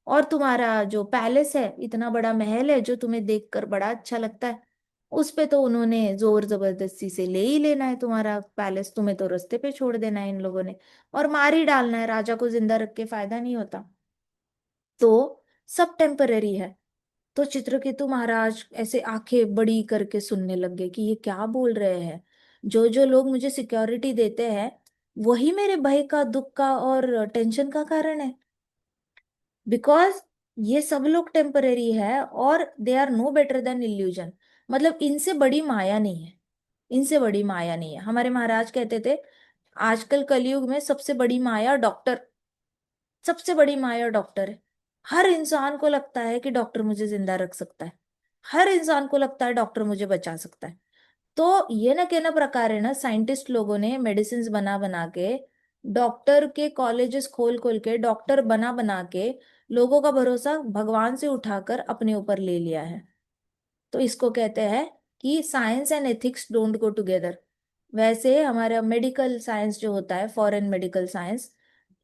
और तुम्हारा जो पैलेस है, इतना बड़ा महल है जो तुम्हें देखकर बड़ा अच्छा लगता है, उस पे तो उन्होंने जोर जबरदस्ती से ले ही लेना है तुम्हारा पैलेस, तुम्हें तो रास्ते पे छोड़ देना है इन लोगों ने, और मार ही डालना है, राजा को जिंदा रख के फायदा नहीं होता। तो सब टेम्पररी है। तो चित्रकेतु महाराज ऐसे आंखें बड़ी करके सुनने लग गए कि ये क्या बोल रहे हैं, जो जो लोग मुझे सिक्योरिटी देते हैं वही मेरे भय का, दुख का और टेंशन का कारण है। बिकॉज ये सब लोग टेम्परेरी है और they are no better than illusion. मतलब इनसे बड़ी माया नहीं है, इनसे बड़ी माया नहीं है। हमारे महाराज कहते थे आजकल कलयुग में सबसे बड़ी माया डॉक्टर, सबसे बड़ी माया डॉक्टर है। हर इंसान को लगता है कि डॉक्टर मुझे जिंदा रख सकता है, हर इंसान को लगता है डॉक्टर मुझे बचा सकता है। तो ये ना कहना प्रकार है ना, साइंटिस्ट लोगों ने मेडिसिन बना बना के, डॉक्टर के कॉलेजेस खोल खोल के, डॉक्टर बना बना के लोगों का भरोसा भगवान से उठाकर अपने ऊपर ले लिया है। तो इसको कहते हैं कि science and ethics don't go together. वैसे हमारा मेडिकल साइंस जो होता है, फॉरेन मेडिकल साइंस,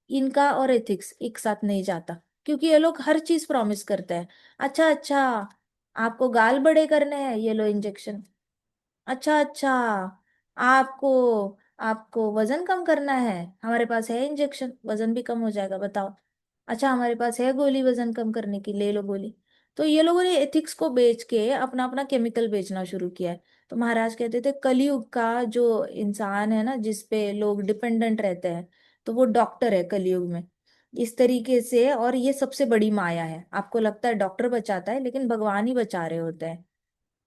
इनका और एथिक्स एक साथ नहीं जाता, क्योंकि ये लोग हर चीज प्रॉमिस करते हैं। अच्छा अच्छा, आपको गाल बड़े करने हैं, ये लो इंजेक्शन। अच्छा अच्छा, आपको आपको वजन कम करना है, हमारे पास है इंजेक्शन, वजन भी कम हो जाएगा, बताओ। अच्छा, हमारे पास है गोली वजन कम करने की, ले लो गोली। तो ये लोगों ने एथिक्स को बेच के अपना अपना केमिकल बेचना शुरू किया है। तो महाराज कहते थे कलयुग का जो इंसान है ना, जिस पे लोग डिपेंडेंट रहते हैं, तो वो डॉक्टर है कलयुग में। इस तरीके से, और ये सबसे बड़ी माया है। आपको लगता है डॉक्टर बचाता है, लेकिन भगवान ही बचा रहे होते हैं।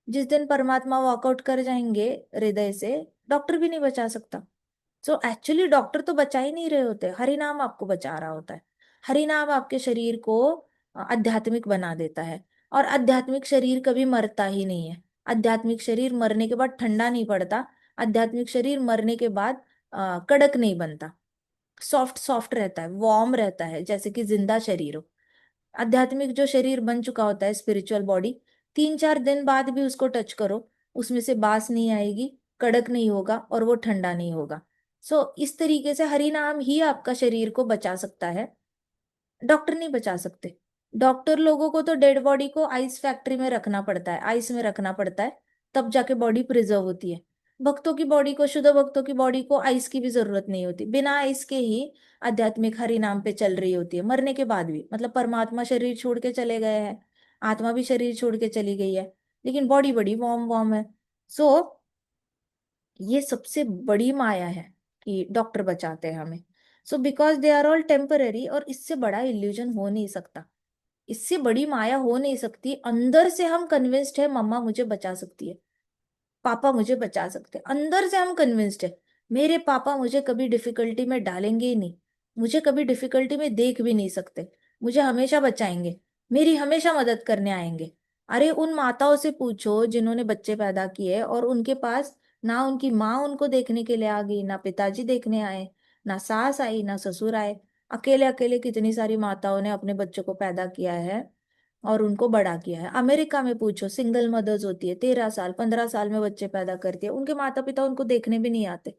जिस दिन परमात्मा वॉकआउट कर जाएंगे हृदय से, डॉक्टर भी नहीं बचा सकता। सो एक्चुअली डॉक्टर तो बचा ही नहीं रहे होते, हरि नाम आपको बचा रहा होता है। हरि नाम आपके शरीर को आध्यात्मिक बना देता है। और आध्यात्मिक शरीर कभी मरता ही नहीं है। आध्यात्मिक शरीर मरने के बाद ठंडा नहीं पड़ता। आध्यात्मिक शरीर मरने के बाद कड़क नहीं बनता, सॉफ्ट सॉफ्ट रहता है, वार्म रहता है, जैसे कि जिंदा शरीर हो। आध्यात्मिक जो शरीर बन चुका होता है, स्पिरिचुअल बॉडी, 3-4 दिन बाद भी उसको टच करो, उसमें से बास नहीं आएगी, कड़क नहीं होगा और वो ठंडा नहीं होगा। इस तरीके से हरि नाम ही आपका शरीर को बचा सकता है, डॉक्टर नहीं बचा सकते। डॉक्टर लोगों को तो डेड बॉडी को आइस फैक्ट्री में रखना पड़ता है, आइस में रखना पड़ता है, तब जाके बॉडी प्रिजर्व होती है। भक्तों की बॉडी को, शुद्ध भक्तों की बॉडी को आइस की भी जरूरत नहीं होती, बिना आइस के ही आध्यात्मिक हरि नाम पे चल रही होती है, मरने के बाद भी। मतलब परमात्मा शरीर छोड़ के चले गए हैं, आत्मा भी शरीर छोड़ के चली गई है, लेकिन बॉडी बड़ी वार्म वार्म है। सो ये सबसे बड़ी माया है कि डॉक्टर बचाते हैं हमें। So because they are all temporary, और इससे बड़ा इल्यूजन हो नहीं सकता, इससे बड़ी माया हो नहीं सकती। अंदर से हम कन्विंस्ड है मम्मा मुझे बचा सकती है, पापा मुझे बचा सकते हैं, अंदर से हम कन्विंस्ड है मेरे पापा मुझे कभी डिफिकल्टी में डालेंगे ही नहीं, मुझे कभी डिफिकल्टी में देख भी नहीं सकते, मुझे हमेशा बचाएंगे, मेरी हमेशा मदद करने आएंगे। अरे उन माताओं से पूछो जिन्होंने बच्चे पैदा किए और उनके पास ना उनकी माँ उनको देखने के लिए आ गई, ना पिताजी देखने आए, ना सास आई, ना ससुर आए। अकेले अकेले कितनी सारी माताओं ने अपने बच्चों को पैदा किया है और उनको बड़ा किया है। अमेरिका में पूछो, सिंगल मदर्स होती है, 13 साल 15 साल में बच्चे पैदा करती है, उनके माता पिता उनको देखने भी नहीं आते,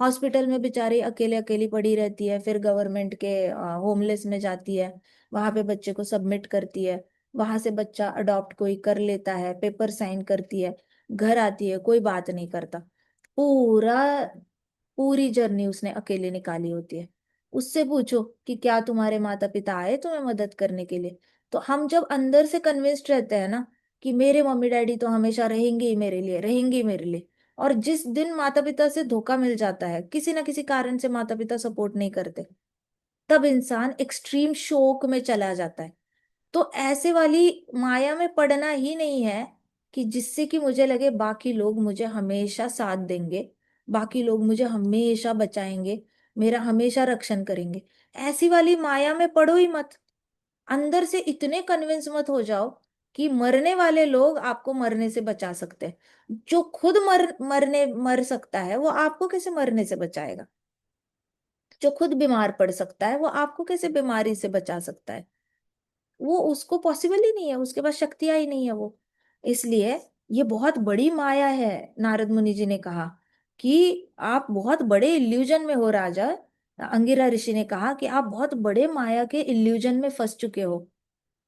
हॉस्पिटल में बेचारी अकेले अकेली पड़ी रहती है, फिर गवर्नमेंट के होमलेस में जाती है, वहां पे बच्चे को सबमिट करती है, वहां से बच्चा अडॉप्ट कोई कर लेता है, पेपर साइन करती है, घर आती है, कोई बात नहीं करता। पूरा पूरी जर्नी उसने अकेले निकाली होती है। उससे पूछो कि क्या तुम्हारे माता पिता आए तुम्हें मदद करने के लिए। तो हम जब अंदर से कन्विंस्ड रहते हैं ना कि मेरे मम्मी डैडी तो हमेशा रहेंगे ही मेरे लिए, रहेंगे ही मेरे लिए, और जिस दिन माता पिता से धोखा मिल जाता है, किसी ना किसी कारण से माता पिता सपोर्ट नहीं करते, तब इंसान एक्सट्रीम शोक में चला जाता है। तो ऐसे वाली माया में पड़ना ही नहीं है कि जिससे कि मुझे लगे बाकी लोग मुझे हमेशा साथ देंगे, बाकी लोग मुझे हमेशा बचाएंगे, मेरा हमेशा रक्षण करेंगे। ऐसी वाली माया में पड़ो ही मत। अंदर से इतने कन्विंस मत हो जाओ कि मरने वाले लोग आपको मरने से बचा सकते हैं। जो खुद मर सकता है वो आपको कैसे मरने से बचाएगा। जो खुद बीमार पड़ सकता है वो आपको कैसे बीमारी से बचा सकता है। वो उसको पॉसिबल ही नहीं है, उसके पास शक्तियां ही नहीं है वो। इसलिए ये बहुत बड़ी माया है। नारद मुनि जी ने कहा कि आप बहुत बड़े इल्यूजन में हो राजा। अंगिरा ऋषि ने कहा कि आप बहुत बड़े माया के इल्यूजन में फंस चुके हो,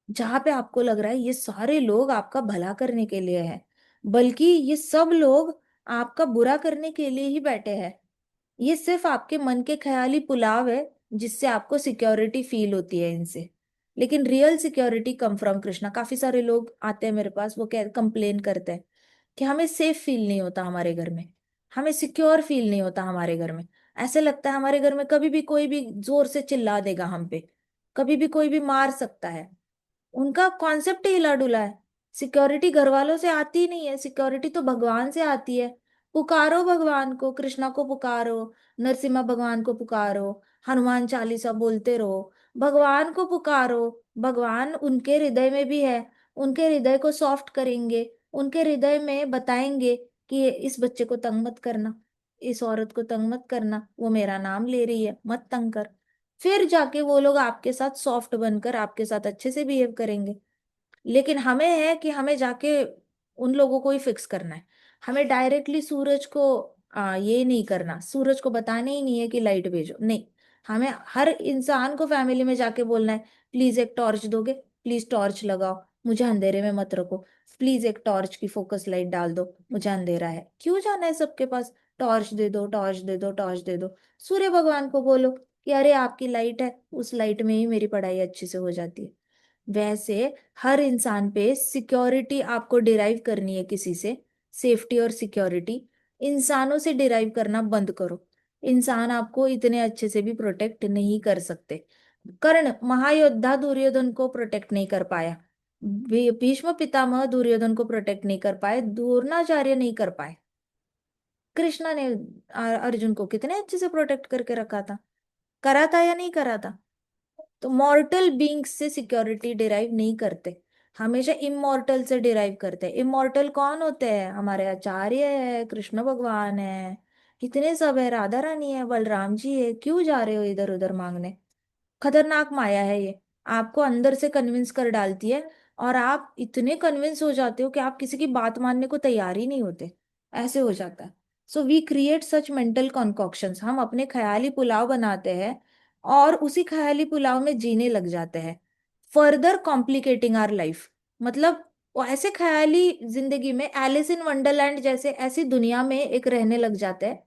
जहां पे आपको लग रहा है ये सारे लोग आपका भला करने के लिए है, बल्कि ये सब लोग आपका बुरा करने के लिए ही बैठे हैं। ये सिर्फ आपके मन के ख्याली पुलाव है, जिससे आपको सिक्योरिटी फील होती है इनसे। लेकिन real security come from Krishna. काफी सारे लोग आते हैं मेरे पास, वो कह कंप्लेन करते हैं कि हमें सेफ फील नहीं होता हमारे घर में, हमें सिक्योर फील नहीं होता हमारे घर में। ऐसे लगता है हमारे घर में कभी भी कोई भी जोर से चिल्ला देगा हम पे, कभी भी कोई भी मार सकता है। उनका कॉन्सेप्ट ही हिला डुला है। सिक्योरिटी घर वालों से आती ही नहीं है, सिक्योरिटी तो भगवान से आती है। पुकारो भगवान को, कृष्णा को पुकारो, नरसिम्हा भगवान को पुकारो, हनुमान चालीसा बोलते रहो, भगवान को पुकारो। भगवान उनके हृदय में भी है, उनके हृदय को सॉफ्ट करेंगे, उनके हृदय में बताएंगे कि इस बच्चे को तंग मत करना, इस औरत को तंग मत करना, वो मेरा नाम ले रही है, मत तंग कर। फिर जाके वो लोग आपके साथ सॉफ्ट बनकर आपके साथ अच्छे से बिहेव करेंगे। लेकिन हमें है कि हमें जाके उन लोगों को ही फिक्स करना है। हमें डायरेक्टली सूरज को ये नहीं करना, सूरज को बताना ही नहीं है कि लाइट भेजो, नहीं। हमें हर इंसान को फैमिली में जाके बोलना है, प्लीज एक टॉर्च दोगे, प्लीज टॉर्च लगाओ, मुझे अंधेरे में मत रखो, प्लीज एक टॉर्च की फोकस लाइट डाल दो, मुझे अंधेरा है। क्यों जाना है सबके पास, टॉर्च दे दो, टॉर्च दे दो, टॉर्च दे दो। सूर्य भगवान को बोलो कि अरे आपकी लाइट है, उस लाइट में ही मेरी पढ़ाई अच्छे से हो जाती है। वैसे हर इंसान पे सिक्योरिटी आपको डिराइव करनी है किसी से, सेफ्टी और सिक्योरिटी इंसानों से डिराइव करना बंद करो। इंसान आपको इतने अच्छे से भी प्रोटेक्ट नहीं कर सकते। कर्ण महायोद्धा दुर्योधन को प्रोटेक्ट नहीं कर पाया, भीष्म पितामह दुर्योधन को प्रोटेक्ट नहीं कर पाए, द्रोणाचार्य नहीं कर पाए। कृष्णा ने अर्जुन को कितने अच्छे से प्रोटेक्ट करके रखा था, करा था या नहीं करा था। तो मॉर्टल बींग्स से सिक्योरिटी डिराइव नहीं करते, हमेशा इमॉर्टल से डिराइव करते हैं। इमॉर्टल कौन होते हैं, हमारे आचार्य है, कृष्ण भगवान है, इतने सब है, राधा रानी है, बलराम जी है। क्यों जा रहे हो इधर उधर मांगने। खतरनाक माया है ये, आपको अंदर से कन्विंस कर डालती है, और आप इतने कन्विंस हो जाते हो कि आप किसी की बात मानने को तैयार ही नहीं होते। ऐसे हो जाता है। So we create such mental concoctions, हम अपने ख्याली पुलाव बनाते हैं और उसी ख्याली पुलाव में जीने लग जाते हैं, फर्दर कॉम्प्लिकेटिंग आवर लाइफ। मतलब वो ऐसे ख्याली जिंदगी में एलिस इन वंडरलैंड जैसे ऐसी दुनिया में एक रहने लग जाते हैं,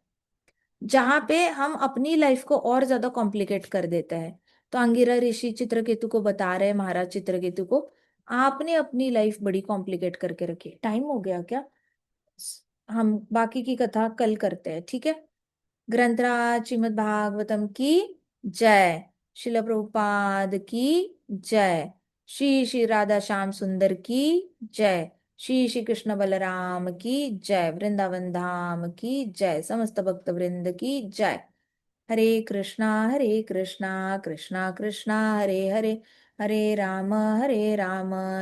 जहां पे हम अपनी लाइफ को और ज्यादा कॉम्प्लिकेट कर देते हैं। तो अंगिरा ऋषि चित्रकेतु को बता रहे हैं, महाराज चित्रकेतु को, आपने अपनी लाइफ बड़ी कॉम्प्लिकेट करके रखी है। टाइम हो गया क्या, हम बाकी की कथा कल करते हैं, ठीक है। ग्रंथराज श्रीमद् भागवतम की जय, शिल प्रभुपाद की जय, श्री श्री राधा श्याम सुंदर की जय, श्री श्री कृष्ण बलराम की जय, वृंदावन धाम की जय, समस्त भक्त वृंद की जय। हरे कृष्णा कृष्णा कृष्णा हरे हरे, हरे राम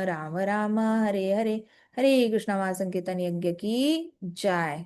राम राम हरे हरे, हरे कृष्णा महासंकीर्तन यज्ञ की जय।